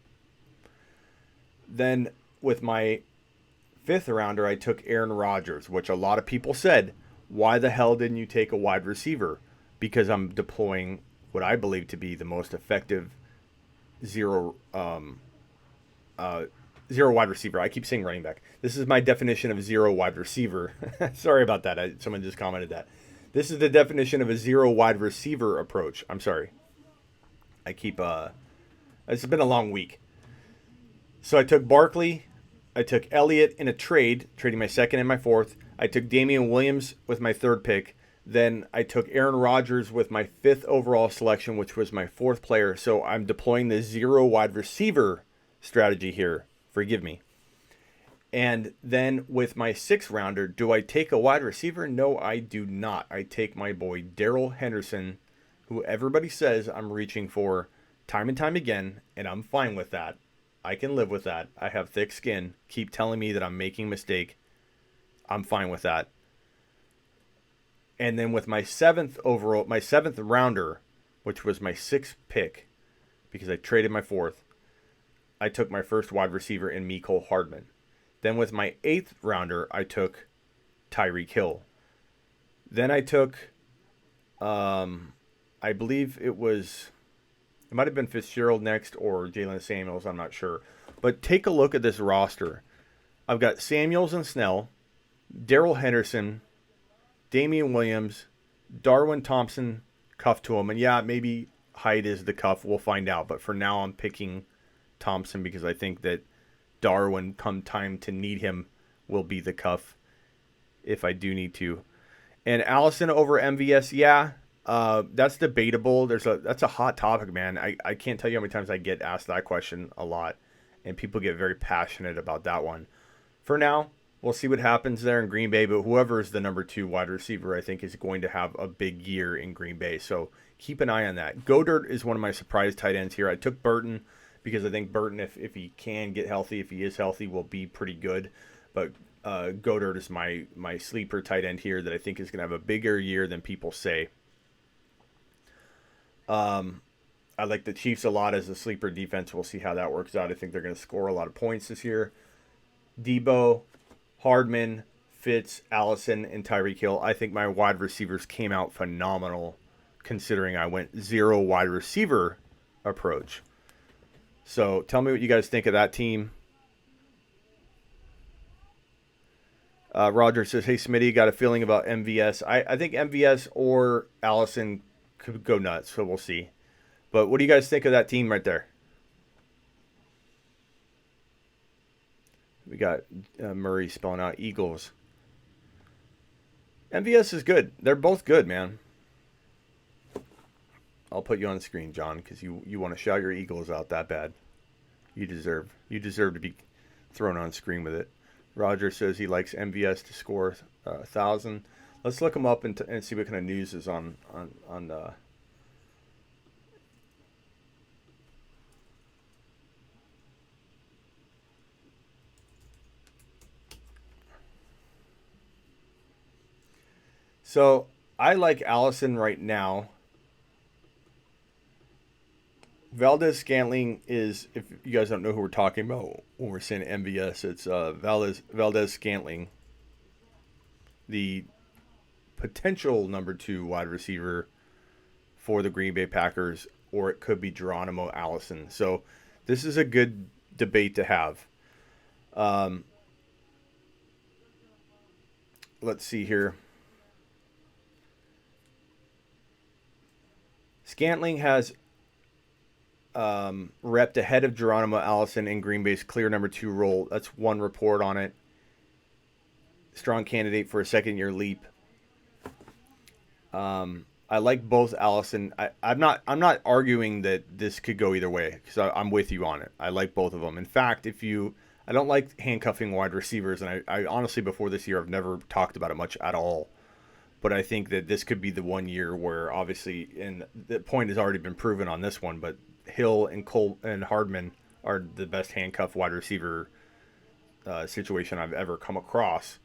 Then with my 5th rounder, I took Aaron Rodgers, which a lot of people said, why the hell didn't you take a wide receiver? Because I'm deploying what I believe to be the most effective 0 wide receiver. I keep saying running back. This is my definition of 0 wide receiver. Sorry about that. Someone just commented that. This is the definition of a 0 wide receiver approach. I'm sorry. It's been a long week. So I took Barkley. I took Elliott in a trading my 2nd and my 4th. I took Damian Williams with my 3rd pick. Then I took Aaron Rodgers with my 5th overall selection, which was my 4th player. So I'm deploying the 0 wide receiver strategy here. Forgive me. And then with my 6th rounder, do I take a wide receiver? No, I do not. I take my boy Daryl Henderson, who everybody says I'm reaching for time and time again, and I'm fine with that. I can live with that. I have thick skin. Keep telling me that I'm making a mistake. I'm fine with that. And then with my 7th rounder, which was my 6th pick, because I traded my 4th, I took my first wide receiver in Mecole Hardman. Then with my 8th rounder, I took Tyreek Hill. Then I took, I believe it might have been Fitzgerald next or Jalen Samuels, I'm not sure. But take a look at this roster. I've got Samuels and Snell, Daryl Henderson, Damian Williams, Darwin Thompson, cuff to him. And yeah, maybe Hyde is the cuff. We'll find out. But for now, I'm picking Thompson because I think that Darwin, come time to need him, will be the cuff if I do need to. And Allison over MVS, yeah, that's debatable. That's a hot topic, man. I can't tell you how many times I get asked that question a lot. And people get very passionate about that one. For now, we'll see what happens there in Green Bay, but whoever is the number 2 wide receiver, I think, is going to have a big year in Green Bay. So keep an eye on that. Goddard is one of my surprise tight ends here. I took Burton because I think Burton, if he can get healthy, if he is healthy, will be pretty good. But Goddard is my sleeper tight end here that I think is going to have a bigger year than people say. I like the Chiefs a lot as a sleeper defense. We'll see how that works out. I think they're going to score a lot of points this year. Debo, Hardman, Fitz, Allison, and Tyreek Hill. I think my wide receivers came out phenomenal considering I went 0 wide receiver approach. So tell me what you guys think of that team. Rodgers says, hey, Smitty, got a feeling about MVS. I think MVS or Allison could go nuts, so we'll see. But what do you guys think of that team right there? We got Murray spelling out Eagles. MVS is good. They're both good, man. I'll put you on the screen, John, because you want to shout your Eagles out that bad. You deserve to be thrown on screen with it. Roger says he likes MVS to score 1,000. Let's look him up and see what kind of news is on So I like Allison right now. Valdez-Scantling is, if you guys don't know who we're talking about when we're saying MVS, it's Valdez-Scantling, the potential number 2 wide receiver for the Green Bay Packers, or it could be Geronimo Allison. So this is a good debate to have. Let's see here. Scantling has repped ahead of Geronimo Allison in Green Bay's clear number 2 role. That's one report on it. Strong candidate for a second-year leap. I like both Allison. I'm not arguing that this could go either way because I'm with you on it. I like both of them. In fact, I don't like handcuffing wide receivers, and I honestly before this year I've never talked about it much at all. But I think that this could be the one year where obviously, and the point has already been proven on this one, but Hill and Cole and Hardman are the best handcuff wide receiver situation I've ever come across.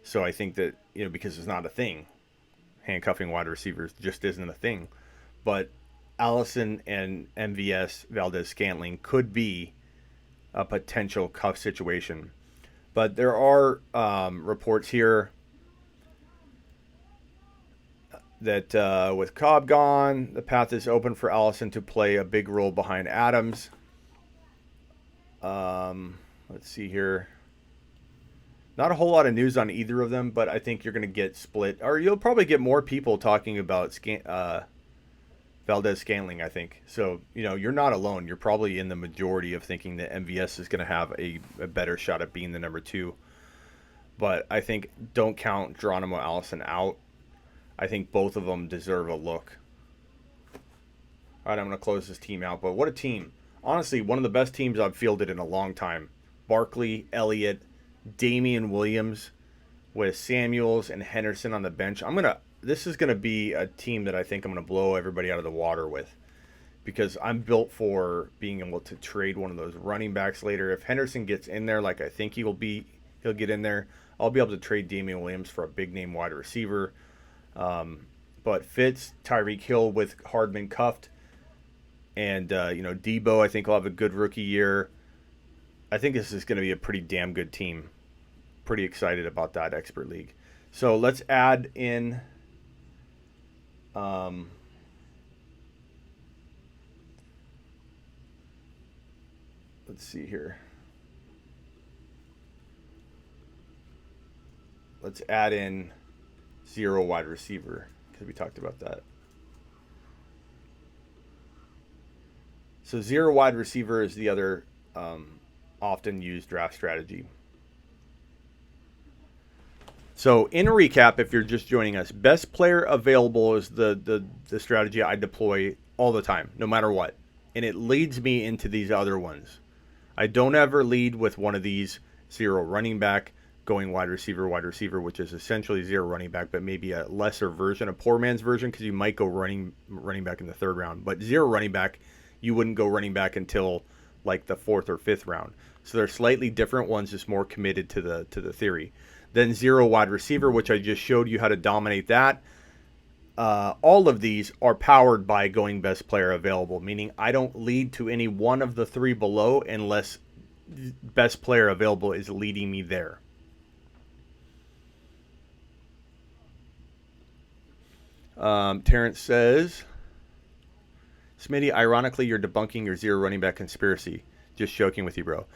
So I think that, because it's not a thing, handcuffing wide receivers just isn't a thing. But Allison and MVS, Valdez-Scantling, could be a potential cuff situation. But there are reports here that with Cobb gone, the path is open for Allison to play a big role behind Adams. Let's see here. Not a whole lot of news on either of them, but I think you're going to get split. Or you'll probably get more people talking about Valdez-Scantling, I think. So, you're not alone. You're probably in the majority of thinking that MVS is going to have a better shot at being the number 2. But I think don't count Geronimo Allison out. I think both of them deserve a look. All right, I'm going to close this team out. But what a team. Honestly, one of the best teams I've fielded in a long time. Barkley, Elliott, Damian Williams with Samuels and Henderson on the bench. This is going to be a team that I think I'm going to blow everybody out of the water with, because I'm built for being able to trade one of those running backs later. If Henderson gets in there like I think he'll get in there, I'll be able to trade Damian Williams for a big name wide receiver. But Fitz, Tyreek Hill with Hardman cuffed, and Debo I think will have a good rookie year. I think this is going to be a pretty damn good team. Pretty excited about that expert league. So let's add in. Let's see here. Let's add in 0 wide receiver, because we talked about that. So 0 wide receiver is the other often used draft strategy. So in recap, if you're just joining us, best player available is the strategy I deploy all the time, no matter what. And it leads me into these other ones. I don't ever lead with one of these 0 running back, going wide receiver, which is essentially 0 running back, but maybe a lesser version, a poor man's version, because you might go running back in the 3rd round. But 0 running back, you wouldn't go running back until like the 4th or 5th round. So they're slightly different. One's just more committed to the theory. Then 0 wide receiver, which I just showed you how to dominate that. All of these are powered by going best player available, meaning I don't lead to any one of the 3 below unless best player available is leading me there. Terrence says, Smitty, ironically, you're debunking your 0 running back conspiracy. Just joking with you, bro.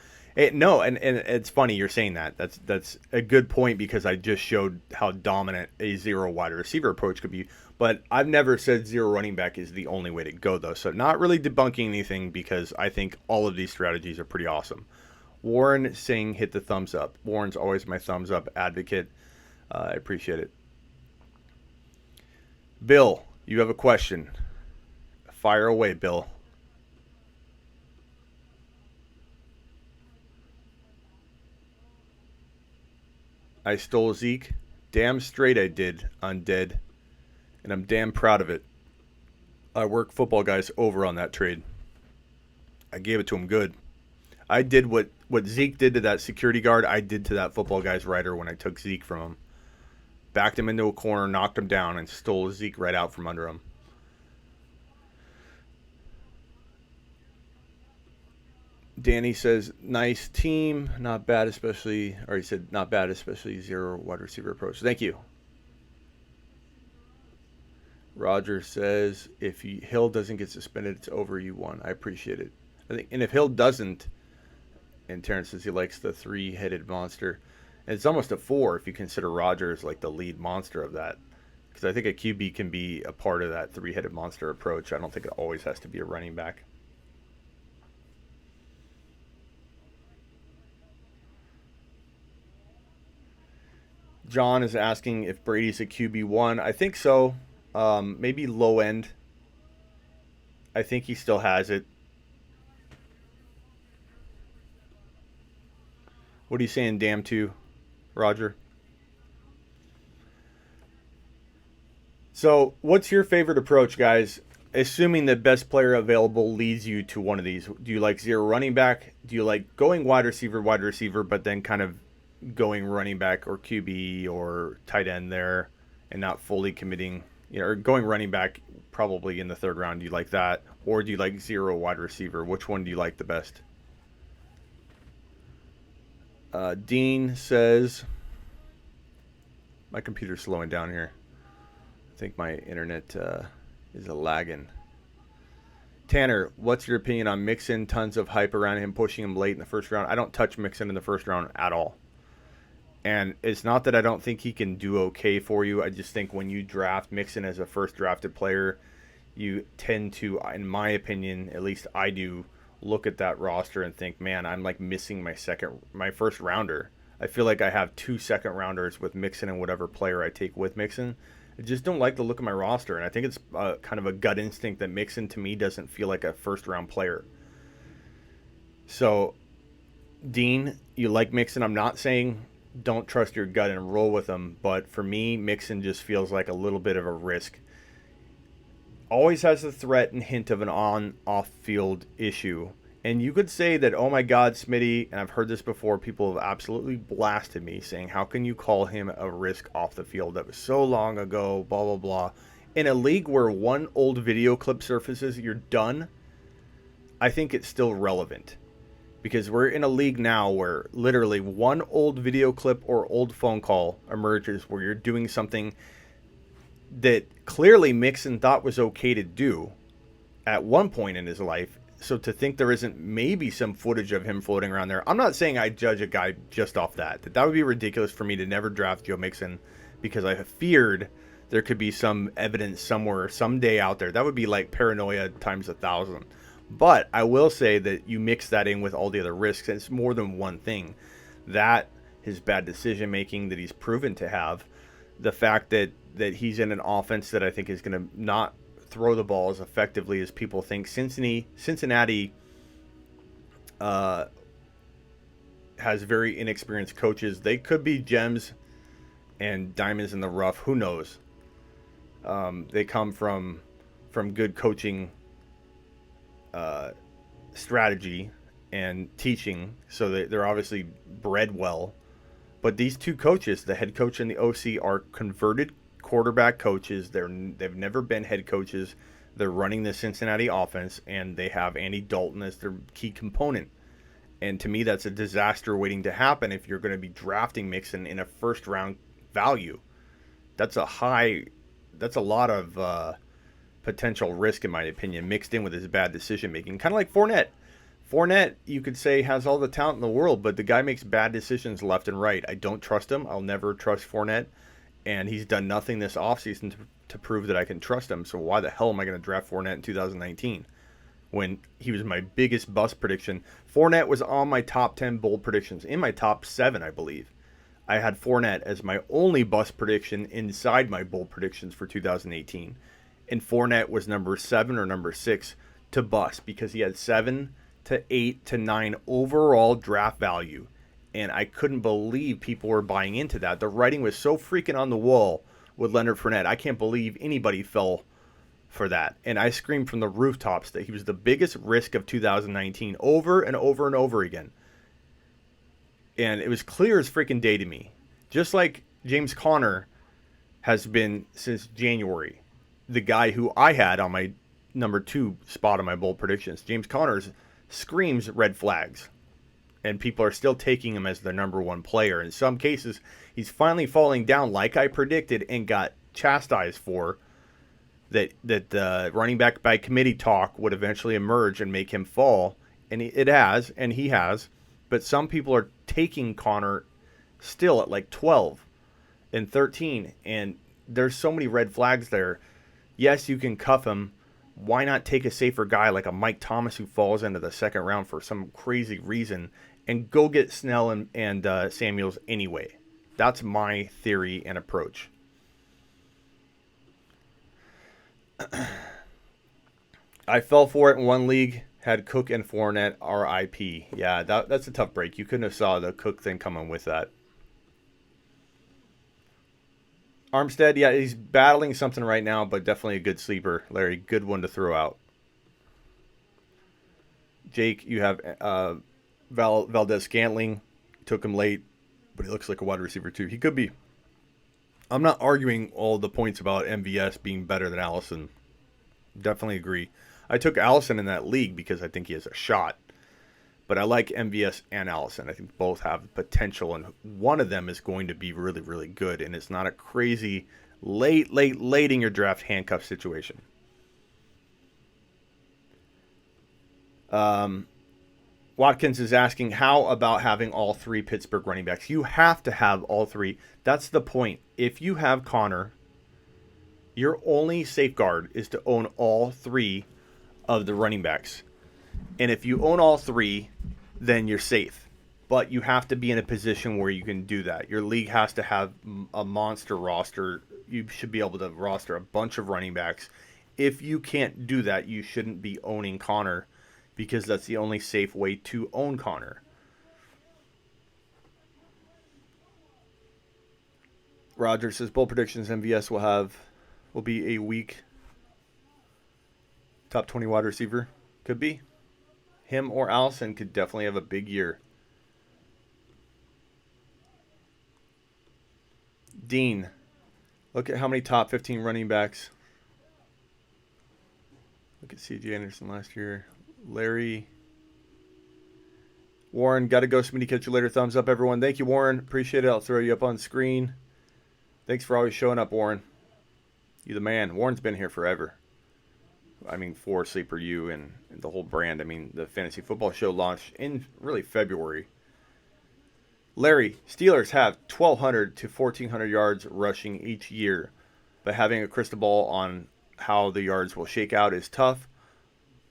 No, and it's funny you're saying that. That's a good point, because I just showed how dominant a 0 wide receiver approach could be. But I've never said 0 running back is the only way to go, though. So not really debunking anything, because I think all of these strategies are pretty awesome. Warren Singh hit the thumbs up. Warren's always my thumbs up advocate. I appreciate it. Bill, you have a question. Fire away, Bill. I stole Zeke. Damn straight I did, Undead. And I'm damn proud of it. I work football guys over on that trade. I gave it to him good. I did what Zeke did to that security guard, I did to that football guy's writer when I took Zeke from him. Backed him into a corner, knocked him down, and stole Zeke right out from under him. Danny says, nice team, not bad, especially, or he said, not bad, especially 0 wide receiver approach. Thank you. Rodgers says, if Hill doesn't get suspended, it's over, you won. I appreciate it. I think, and if Hill doesn't, and Terrence says he likes the 3-headed monster, and it's almost a 4 if you consider Rodgers like the lead monster of that, because I think a QB can be a part of that 3-headed monster approach. I don't think it always has to be a running back. John is asking if Brady's a QB1. I think so. Maybe low end. I think he still has it. What are you saying, damn to, Roger? So, what's your favorite approach, guys? Assuming the best player available leads you to one of these. Do you like 0 running back? Do you like going wide receiver, but then kind of going running back or QB or tight end there and not fully committing, or going running back probably in the 3rd round? Do you like that? Or do you like 0 wide receiver? Which one do you like the best? Dean says, my computer's slowing down here. I think my internet is a lagging. Tanner, what's your opinion on Mixon? Tons of hype around him, pushing him late in the 1st round. I don't touch Mixon in the 1st round at all. And it's not that I don't think he can do okay for you. I just think when you draft Mixon as a 1st drafted player, you tend to, in my opinion, at least I do, look at that roster and think, man, I'm like missing my 1st rounder. I feel like I have 2 second rounders with Mixon and whatever player I take with Mixon. I just don't like the look of my roster, and I think it's kind of a gut instinct that Mixon to me doesn't feel like a first round player. So, Dean, you like Mixon. I'm not saying don't trust your gut and roll with him, but for me, Mixon just feels like a little bit of a risk. Always has the threat and hint of an on-off field issue. And you could say that, oh my God, Smitty, and I've heard this before, people have absolutely blasted me saying, how can you call him a risk off the field? That was so long ago, blah, blah, blah. In a league where one old video clip surfaces, you're done, I think it's still relevant. Because we're in a league now where literally one old video clip or old phone call emerges where you're doing something that clearly Mixon thought was okay to do at one point in his life. So to think there isn't maybe some footage of him floating around there, I'm not saying I judge a guy just off that. That would be ridiculous for me to never draft Joe Mixon because I have feared there could be some evidence somewhere, someday out there. That would be like paranoia times 1,000. But I will say that you mix that in with all the other risks, and it's more than one thing. That, his bad decision making that he's proven to have, the fact that he's in an offense that I think is going to not throw the ball as effectively as people think. Cincinnati has very inexperienced coaches. They could be gems and diamonds in the rough. Who knows? They come from good coaching strategy and teaching, so they're obviously bred well. But these two coaches, the head coach and the OC, are converted quarterback coaches. They've never been head coaches. They're running the Cincinnati offense, and they have Andy Dalton as their key component. And to me, that's a disaster waiting to happen if you're going to be drafting Mixon in a first-round value. That's a lot of potential risk, in my opinion, mixed in with his bad decision-making. Kind of like Fournette. Fournette, you could say, has all the talent in the world, but the guy makes bad decisions left and right. I don't trust him. I'll never trust Fournette. And he's done nothing this offseason to prove that I can trust him. So why the hell am I going to draft Fournette in 2019 when he was my biggest bust prediction? Fournette was on my top 10 bold predictions, in my top 7, I believe. I had Fournette as my only bust prediction inside my bold predictions for 2018. And Fournette was number 7 or number 6 to bust because he had 7 to 8 to 9 overall draft value. And I couldn't believe people were buying into that. The writing was so freaking on the wall with Leonard Fournette. I can't believe anybody fell for that. And I screamed from the rooftops that he was the biggest risk of 2019 over and over and over again. And it was clear as freaking day to me. Just like James Conner has been since January, the guy who I had on my number 2 spot on my bold predictions. James Conner screams red flags. And people are still taking him as their number 1 player. In some cases, he's finally falling down like I predicted and got chastised for. That the running back by committee talk would eventually emerge and make him fall. And it has, and he has. But some people are taking Conner still at like 12 and 13. And there's so many red flags there. Yes, you can cuff him. Why not take a safer guy like a Mike Thomas who falls into the second round for some crazy reason and go get Snell and Samuels anyway? That's my theory and approach. I fell for it in one league, had Cook and Fournette RIP. Yeah, that's a tough break. You couldn't have saw the Cook thing coming with that. Armstead, yeah, he's battling something right now, but definitely a good sleeper. Larry, good one to throw out. Jake, you have Valdez-Scantling. Took him late, but he looks like a wide receiver too. He could be. I'm not arguing all the points about MVS being better than Allison. Definitely agree. I took Allison in that league because I think he has a shot. But I like MVS and Allison. I think both have potential, and one of them is going to be really, really good. And it's not a crazy late in your draft handcuff situation. Watkins is asking, how about having all 3 Pittsburgh running backs? You have to have all 3. That's the point. If you have Conner, your only safeguard is to own all 3 of the running backs. And if you own all 3, then you're safe. But you have to be in a position where you can do that. Your league has to have a monster roster. You should be able to roster a bunch of running backs. If you can't do that, you shouldn't be owning Connor, because that's the only safe way to own Connor. Rodgers says bold predictions MVS will be a weak top 20 wide receiver. Could be. Him or Allison could definitely have a big year. Dean, look at how many top 15 running backs. Look at C.J. Anderson last year. Larry. Warren, got to go. Smitty, catch you later. Thumbs up, everyone. Thank you, Warren. Appreciate it. I'll throw you up on screen. Thanks for always showing up, Warren. You the man. Warren's been here forever. I mean, for Sleeper U and the whole brand. I mean, the Fantasy Football Show launched in really February. Larry, Steelers have 1,200 to 1,400 yards rushing each year, but having a crystal ball on how the yards will shake out is tough.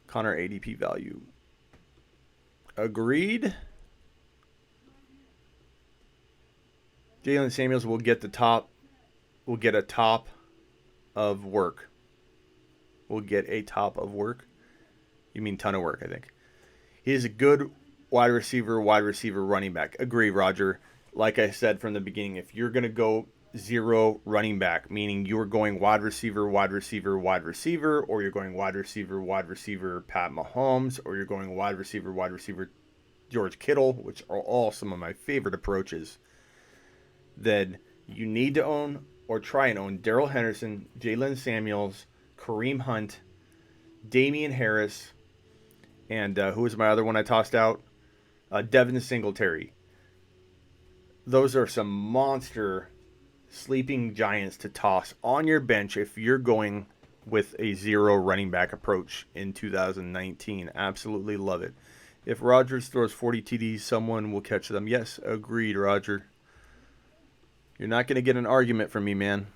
Connor ADP value. Agreed. Jalen Samuels will get a top of work. Will get a top of work. You mean ton of work, I think. He is a good wide receiver, running back. Agree, Roger. Like I said from the beginning, if you're going to go zero running back, meaning you're going wide receiver, or you're going wide receiver, Pat Mahomes, or you're going wide receiver, George Kittle, which are all some of my favorite approaches, then you need to own or try and own Daryl Henderson, Jalen Samuels, Kareem Hunt, Damien Harris, and who was my other one I tossed out? Devin Singletary. Those are some monster sleeping giants to toss on your bench if you're going with a zero running back approach in 2019. Absolutely love it. If Rodgers throws 40 TDs, someone will catch them. Yes, agreed, Roger. You're not going to get an argument from me, man.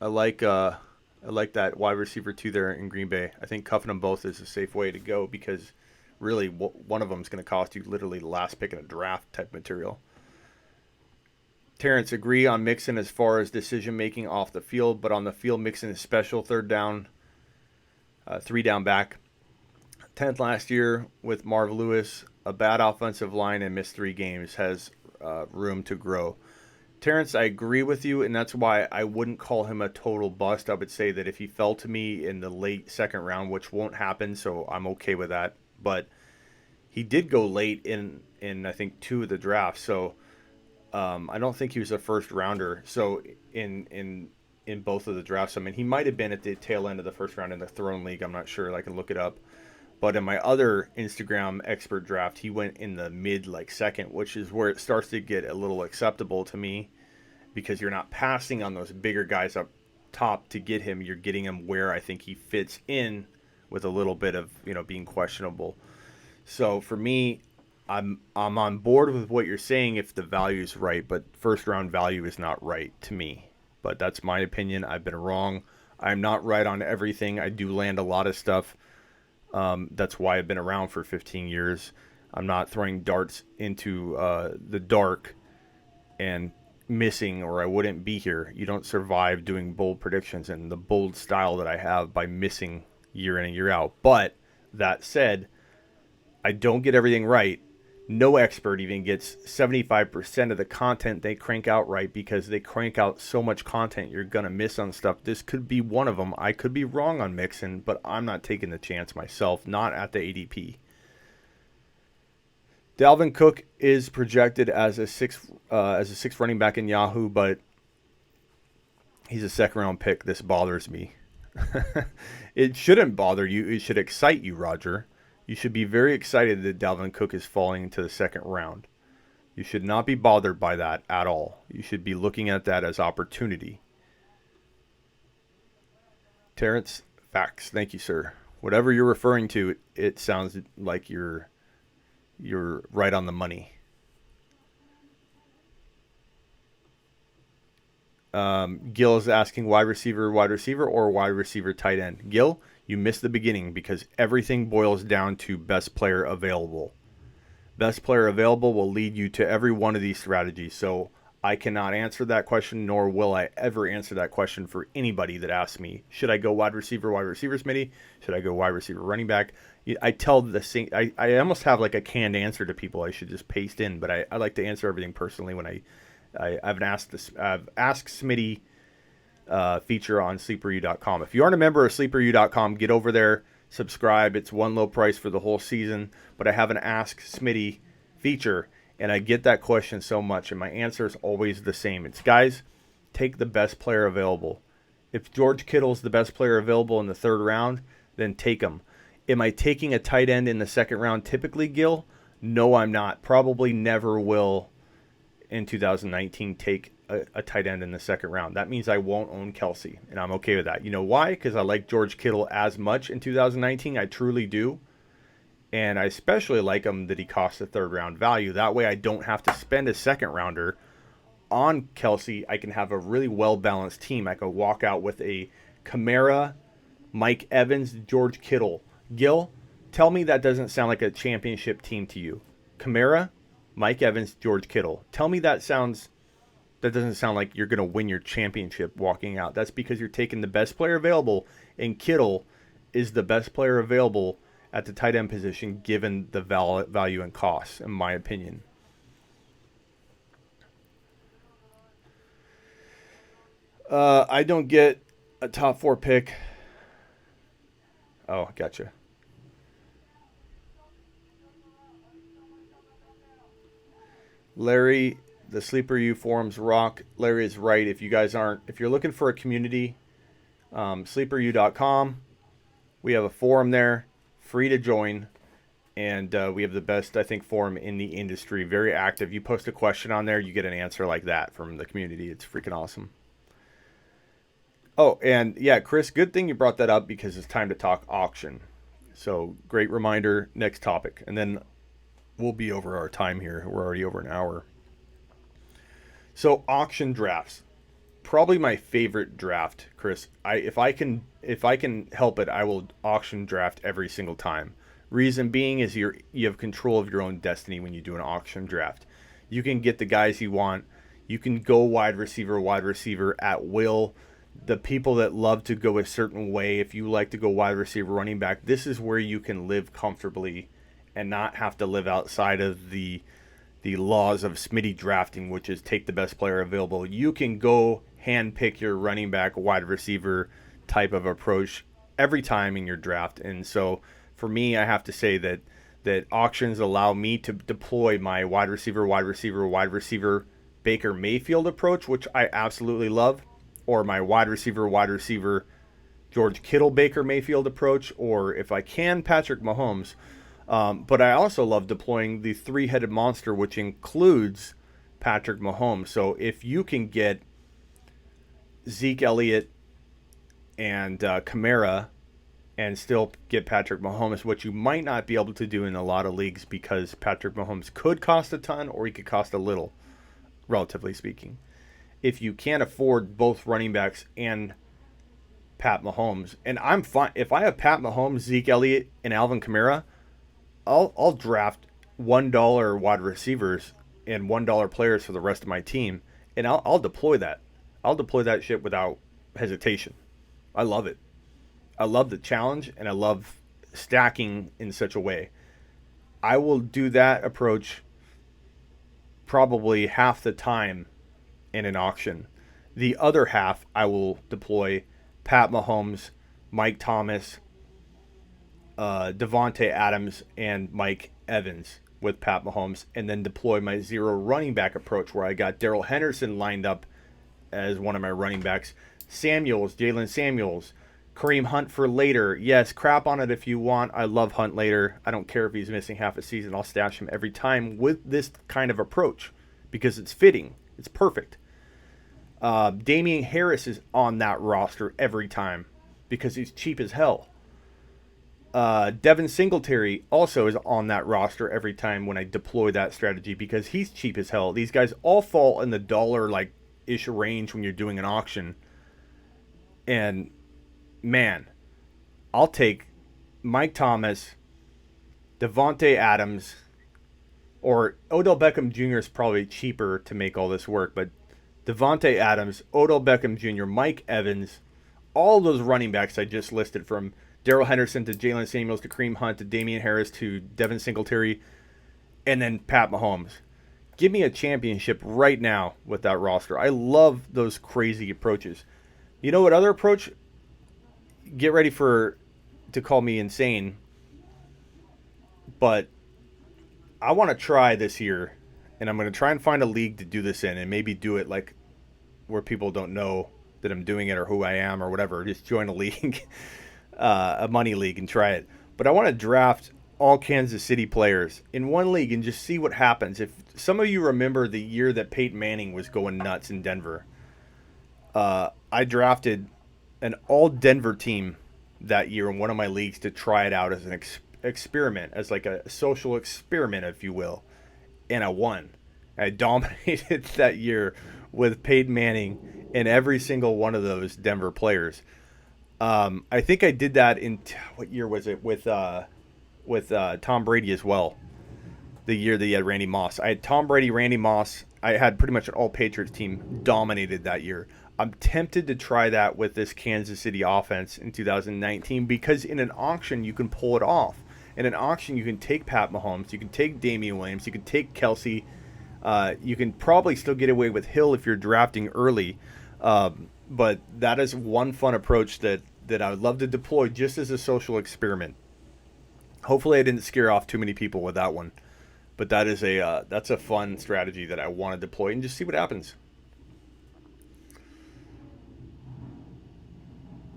I like that wide receiver 2 there in Green Bay. I think cuffing them both is a safe way to go, because really one of them is going to cost you literally the last pick in a draft type material. Terrence, agree on Mixon as far as decision-making off the field, but on the field, Mixon is special. 3rd down, 3-down back. 10th last year with Marv Lewis, a bad offensive line, and missed 3 games, has room to grow. Terrence, I agree with you, and that's why I wouldn't call him a total bust. I would say that if he fell to me in the late 2nd round, which won't happen, so I'm okay with that, but he did go late in I think 2 of the drafts, so I don't think he was a first rounder. So in both of the drafts, I mean, he might have been at the tail end of the 1st round in the Throne League. I'm not sure. I can look it up. But in my other Instagram expert draft, he went in the mid 2nd, which is where it starts to get a little acceptable to me, because you're not passing on those bigger guys up top to get him. You're getting him where I think he fits in, with a little bit of being questionable. So for me, I'm on board with what you're saying if the value is right, but 1st round value is not right to me. But that's my opinion. I've been wrong. I'm not right on everything. I do land a lot of stuff. That's why I've been around for 15 years. I'm not throwing darts into the dark and missing, or I wouldn't be here. You don't survive doing bold predictions and the bold style that I have by missing year in and year out. But that said, I don't get everything right. No expert even gets 75% of the content they crank out right, because they crank out so much content you're going to miss on stuff. This could be one of them. I could be wrong on Mixon, but I'm not taking the chance myself, not at the ADP. Dalvin Cook is projected as a sixth running back in Yahoo, but he's a 2nd round pick. This bothers me. It shouldn't bother you. It should excite you, Roger. You should be very excited that Dalvin Cook is falling into the 2nd round. You should not be bothered by that at all. You should be looking at that as opportunity. Terrence, facts. Thank you, sir. Whatever you're referring to, it sounds like you're right on the money. Gil is asking wide receiver, or wide receiver tight end. Gil, you missed the beginning, because everything boils down to best player available. Best player available will lead you to every one of these strategies. So I cannot answer that question, nor will I ever answer that question for anybody that asks me, should I go wide receiver, Smitty? Should I go wide receiver, running back? I tell the same. I almost have like a canned answer to people I should just paste in, but I like to answer everything personally when I've asked Smitty feature on sleeperu.com. If you aren't a member of sleeperu.com, get over there, subscribe. It's one low price for the whole season, but I have an Ask Smitty feature, and I get that question so much, and my answer is always the same. It's, guys, take the best player available. If George Kittle's the best player available in the third round, then take him. Am I taking a tight end in the second round typically, Gil? No, I'm not. Probably never will in 2019 take a tight end in the second round. That means I won't own Kelsey, and I'm okay with that. You know why? Because I like George Kittle as much in 2019. I truly do. And I especially like him that he costs a third round value. That way I don't have to spend a second rounder on Kelsey. I can have a really well-balanced team. I could walk out with a Kamara, Mike Evans, George Kittle. Gil, tell me that doesn't sound like a championship team to you. Kamara, Mike Evans, George Kittle. Tell me that doesn't sound like you're going to win your championship walking out. That's because you're taking the best player available, and Kittle is the best player available at the tight end position given the value and cost, in my opinion. I don't get a top 4 pick. Oh, gotcha. Larry, the Sleeper U forums rock. Larry is right. If you're looking for a community, sleeperu.com, we have a forum there, free to join, and we have the best, I think, forum in the industry. Very active. You post a question on there, you get an answer like that from the community. It's freaking awesome. Oh, and yeah, Chris, good thing you brought that up because it's time to talk auction. So great reminder, next topic. And then we'll be over our time here. We're already over an hour. So auction drafts, probably my favorite draft, Chris. If I can help it, I will auction draft every single time. Reason being is you have control of your own destiny when you do an auction draft. You can get the guys you want. You can go wide receiver at will. The people that love to go a certain way, if you like to go wide receiver, running back, this is where you can live comfortably and not have to live outside of the laws of Smitty drafting, which is take the best player available. You can go handpick your running back, wide receiver type of approach every time in your draft. And so for me, I have to say that auctions allow me to deploy my wide receiver, Baker Mayfield approach, which I absolutely love, or my wide receiver, George Kittle, Baker Mayfield approach, or if I can, Patrick Mahomes. But I also love deploying the three-headed monster, which includes Patrick Mahomes. So if you can get Zeke Elliott and Kamara and still get Patrick Mahomes, which you might not be able to do in a lot of leagues because Patrick Mahomes could cost a ton or he could cost a little, relatively speaking. If you can't afford both running backs and Pat Mahomes, and I'm fine. If I have Pat Mahomes, Zeke Elliott, and Alvin Kamara, I'll draft $1 wide receivers and $1 players for the rest of my team, and I'll deploy that. I'll deploy that shit without hesitation. I love it. I love the challenge, and I love stacking in such a way. I will do that approach probably half the time in an auction. The other half, I will deploy Pat Mahomes, Mike Thomas, Devontae Adams, and Mike Evans with Pat Mahomes, and then deploy my zero running back approach where I got Daryl Henderson lined up as one of my running backs. Jalen Samuels, Kareem Hunt for later. Yes, crap on it if you want. I love Hunt later. I don't care if he's missing half a season. I'll stash him every time with this kind of approach because it's fitting. It's perfect. Damien Harris is on that roster every time because he's cheap as hell. Devin Singletary also is on that roster every time when I deploy that strategy because he's cheap as hell. These guys all fall in the dollar-ish range when you're doing an auction. And, man, I'll take Mike Thomas, Devontae Adams, or Odell Beckham Jr. is probably cheaper to make all this work, but Devontae Adams, Odell Beckham Jr., Mike Evans, all those running backs I just listed, from Daryl Henderson to Jalen Samuels to Kareem Hunt to Damien Harris to Devin Singletary, and then Pat Mahomes. Give me a championship right now with that roster. I love those crazy approaches. You know what other approach? Get ready to call me insane, but I want to try this year, and I'm going to try and find a league to do this in, and maybe do it like where people don't know that I'm doing it or who I am or whatever. Just join a league, a money league, and try it. But I want to draft all Kansas City players in one league and just see what happens. If some of you remember the year that Peyton Manning was going nuts in Denver, I drafted an all Denver team that year in one of my leagues to try it out as an experiment, as like a social experiment, if you will. And I won. I dominated that year with Peyton Manning and every single one of those Denver players. I think I did that in, what year was it, with Tom Brady as well. The year that he had Randy Moss. I had Tom Brady, Randy Moss. I had pretty much an all-Patriots team, dominated that year. I'm tempted to try that with this Kansas City offense in 2019, because in an auction you can pull it off. In an auction you can take Pat Mahomes, you can take Damian Williams, you can take Kelsey. You can probably still get away with Hill if you're drafting early. But that is one fun approach that I would love to deploy just as a social experiment. Hopefully I didn't scare off too many people with that one. But that is that's a fun strategy that I want to deploy and just see what happens.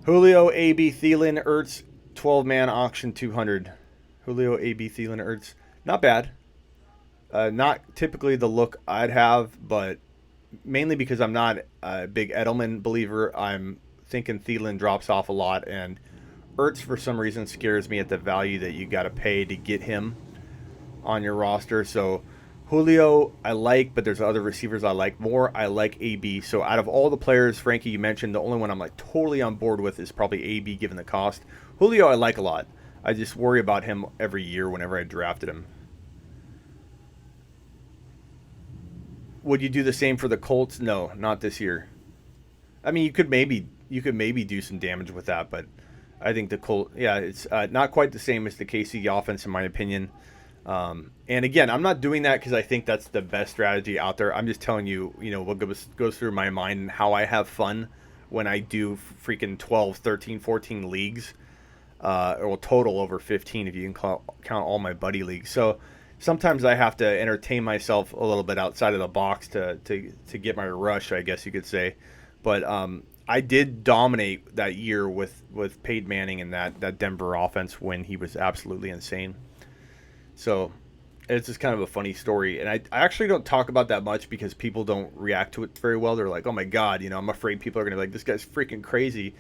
Julio, AB, Thielen, Ertz, 12-man auction 200. Julio, AB, Thielen, Ertz. Not bad. Not typically the look I'd have, but mainly because I'm not a big Edelman believer. I'm thinking Thielen drops off a lot, and Ertz for some reason scares me at the value that you got to pay to get him on your roster. So Julio I like, but there's other receivers I like more. I like AB. So out of all the players, Frankie, you mentioned, the only one I'm like totally on board with is probably AB given the cost. Julio I like a lot. I just worry about him every year whenever I drafted him. Would you do the same for the Colts? No, not this year. I mean, you could maybe do some damage with that, but I think the Colts, yeah, it's not quite the same as the KC offense in my opinion. And again, I'm not doing that because I think that's the best strategy out there. I'm just telling you, what goes through my mind and how I have fun when I do freaking 12, 13, 14 leagues, or total over 15 if you can count all my buddy leagues. So sometimes I have to entertain myself a little bit outside of the box to get my rush, I guess you could say. But I did dominate that year with Peyton Manning and that Denver offense when he was absolutely insane. So it's just kind of a funny story. And I actually don't talk about that much because people don't react to it very well. They're like, oh my God, I'm afraid people are going to be like, this guy's freaking crazy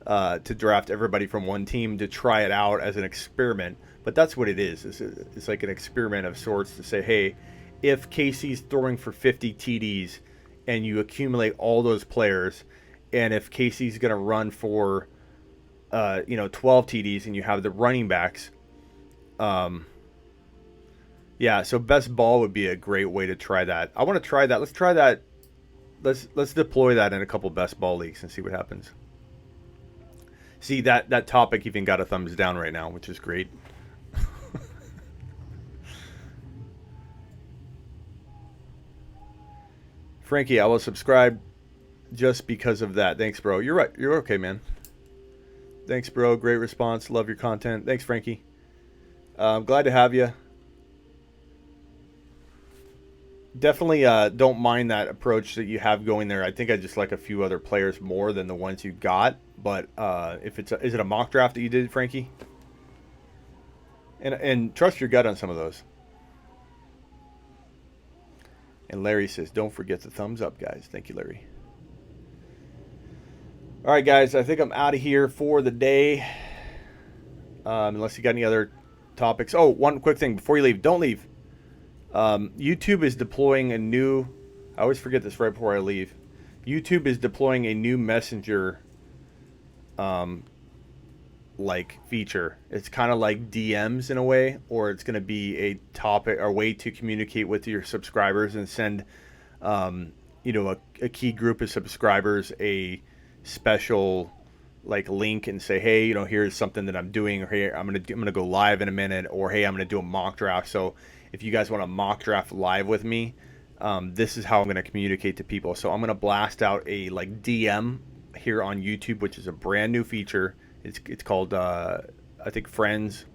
to draft everybody from one team to try it out as an experiment. But that's what it is. It's like an experiment of sorts to say, hey, if Casey's throwing for 50 TDs and you accumulate all those players, and if Casey's going to run for 12 TDs and you have the running backs, yeah, so best ball would be a great way to try that. I want to try that. Let's try that. Let's deploy that in a couple best ball leagues and see what happens. See, that topic even got a thumbs down right now, which is great. Frankie, I will subscribe just because of that. Thanks, bro. You're right. You're okay, man. Thanks, bro. Great response. Love your content. Thanks, Frankie. Glad to have you. Definitely don't mind that approach that you have going there. I think I just like a few other players more than the ones you got. But if is it a mock draft that you did, Frankie? And trust your gut on some of those. And Larry says, don't forget the thumbs up, guys. Thank you, Larry. All right, guys. I think I'm out of here for the day. Unless you got any other topics. Oh, one quick thing before you leave. Don't leave. YouTube is deploying a new... I always forget this right before I leave. YouTube is deploying a new messenger like feature. It's kind of like DMs in a way, or it's going to be a topic or way to communicate with your subscribers and send, a key group of subscribers a special like link and say, hey, here's something that I'm doing, or hey, I'm gonna go live in a minute, or hey, I'm gonna do a mock draft. So if you guys want to mock draft live with me, this is how I'm gonna communicate to people. So I'm gonna blast out a like DM here on YouTube, which is a brand new feature. It's called I think Friends,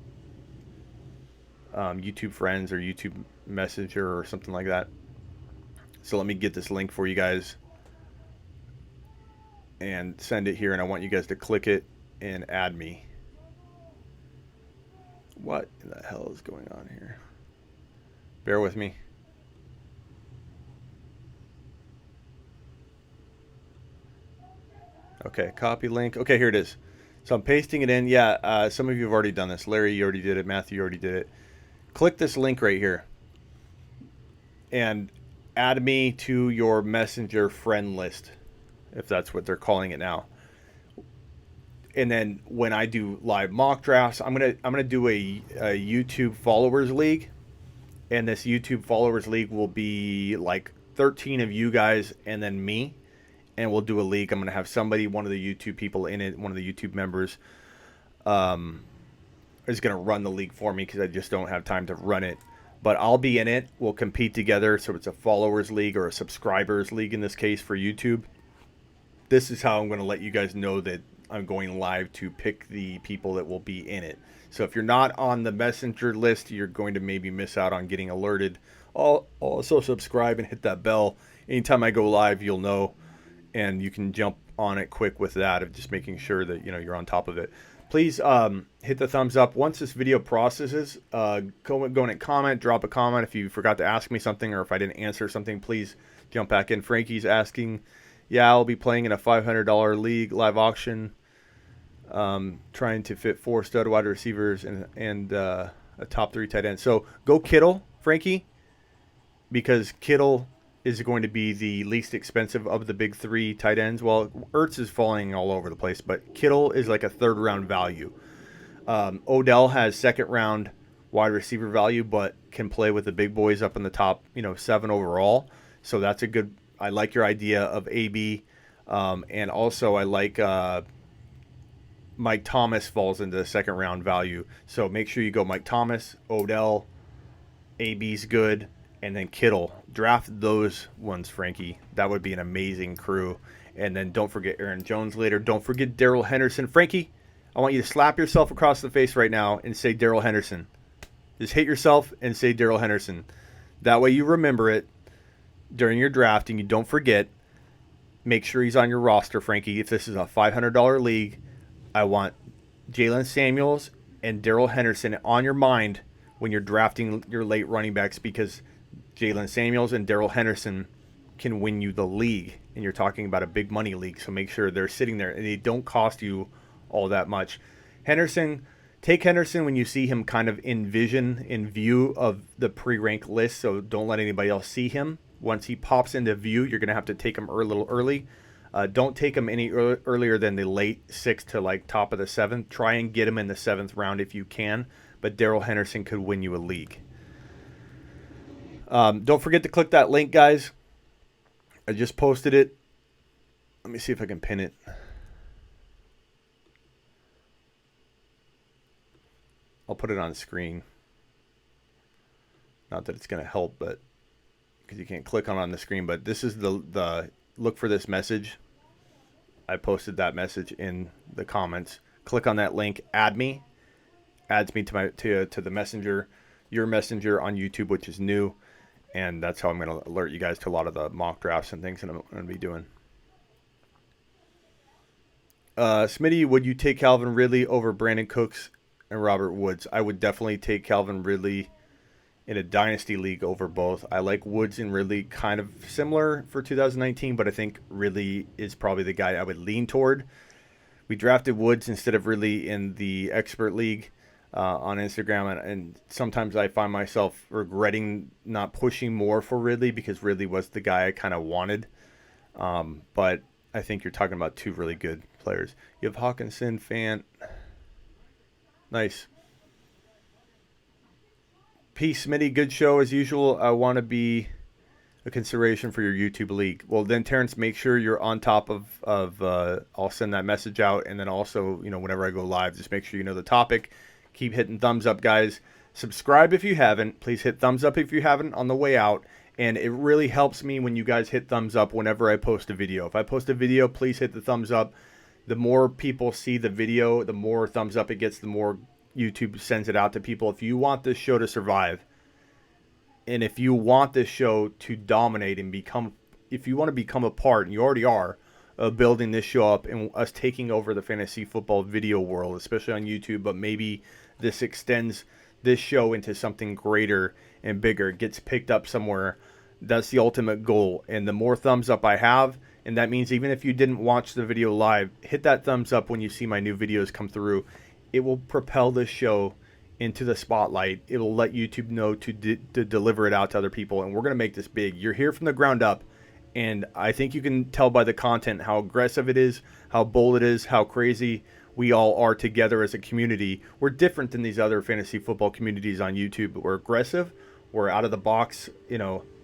YouTube Friends or YouTube Messenger or something like that. So let me get this link for you guys and send it here, and I want you guys to click it and add me. What in the hell is going on here? Bear with me. Okay, copy link. Okay, here it is. So I'm pasting it in. Yeah, some of you have already done this. Larry, you already did it. Matthew, you already did it. Click this link right here and add me to your Messenger friend list, if that's what they're calling it now. And then when I do live mock drafts, I'm gonna do a YouTube followers league, and this YouTube followers league will be like 13 of you guys and then me. And we'll do a league. I'm going to have somebody, one of the YouTube people in it, one of the YouTube members, is going to run the league for me because I just don't have time to run it. But I'll be in it. We'll compete together. So it's a followers league or a subscribers league in this case for YouTube. This is how I'm going to let you guys know that I'm going live to pick the people that will be in it. So if you're not on the Messenger list, you're going to maybe miss out on getting alerted. Also subscribe and hit that bell. Anytime I go live, you'll know. And you can jump on it quick with that of just making sure that you're on top of it. Please hit the thumbs up once this video processes. Go and comment, drop a comment if you forgot to ask me something or if I didn't answer something. Please jump back in. Frankie's asking, yeah, I'll be playing in a $500 league live auction, trying to fit 4 stud wide receivers and a top 3 tight end. So go Kittle, Frankie, because Kittle is going to be the least expensive of the big 3 tight ends. Well, Ertz is falling all over the place, but Kittle is like a 3rd round value. Odell has 2nd round wide receiver value, but can play with the big boys up in the top, 7 overall. So that's a good. I like your idea of AB, and also I like Mike Thomas falls into the 2nd round value. So make sure you go Mike Thomas, Odell, AB's good. And then Kittle. Draft those ones, Frankie. That would be an amazing crew. And then don't forget Aaron Jones later. Don't forget Daryl Henderson. Frankie, I want you to slap yourself across the face right now and say Daryl Henderson. Just hit yourself and say Daryl Henderson. That way you remember it during your draft and you don't forget. Make sure he's on your roster, Frankie. If this is a $500 league, I want Jalen Samuels and Daryl Henderson on your mind when you're drafting your late running backs, because Jalen Samuels and Daryl Henderson can win you the league, and you're talking about a big money league, so make sure they're sitting there and they don't cost you all that much. Take Henderson when you see him kind of in view of the pre-rank list, so don't let anybody else see him. Once he pops into view, you're going to have to take him a little early. Don't take him any earlier than the late 6th to like top of the 7th. Try and get him in the 7th round if you can, but Daryl Henderson could win you a league. Don't forget to click that link, guys. I just posted it. Let me see if I can pin it. I'll put it on screen. Not that it's going to help, but because you can't click on the screen. But this is the look for this message. I posted that message in the comments. Click on that link. Add me. Adds me to the messenger, your messenger on YouTube, which is new. And that's how I'm going to alert you guys to a lot of the mock drafts and things that I'm going to be doing. Smitty, would you take Calvin Ridley over Brandon Cooks and Robert Woods? I would definitely take Calvin Ridley in a dynasty league over both. I like Woods and Ridley kind of similar for 2019, but I think Ridley is probably the guy I would lean toward. We drafted Woods instead of Ridley in the expert league on Instagram, and sometimes I find myself regretting not pushing more for Ridley because Ridley was the guy I kind of wanted. But I think you're talking about 2 really good players. You have Hawkinson, Fant. Nice. Peace, Smitty. Good show as usual. I want to be a consideration for your YouTube league. Well, then, Terrence, make sure you're on top of I'll send that message out. And then also, whenever I go live, just make sure you know the topic. Keep hitting thumbs up, guys. Subscribe if you haven't. Please hit thumbs up if you haven't on the way out. And it really helps me when you guys hit thumbs up whenever I post a video. If I post a video, please hit the thumbs up. The more people see the video, the more thumbs up it gets, the more YouTube sends it out to people. If you want this show to survive, and if you want this show to dominate and if you want to become a part, and you already are, of building this show up and us taking over the fantasy football video world, especially on YouTube, but maybe this extends this show into something greater and bigger, gets picked up somewhere. That's the ultimate goal. And the more thumbs up I have, and that means even if you didn't watch the video live, hit that thumbs up when you see my new videos come through. It will propel this show into the spotlight. It'll let YouTube know to deliver it out to other people, and we're going to make this big. You're here from the ground up, and I think you can tell by the content how aggressive it is, how bold it is, how crazy we all are together as a community. We're different than these other fantasy football communities on YouTube, but we're aggressive, we're out of the box,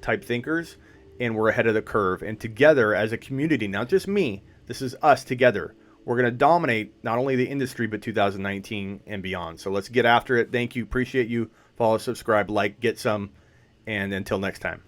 type thinkers, and we're ahead of the curve. And together as a community, not just me, this is us together. We're going to dominate not only the industry, but 2019 and beyond. So let's get after it. Thank you. Appreciate you. Follow, subscribe, like, get some. And until next time.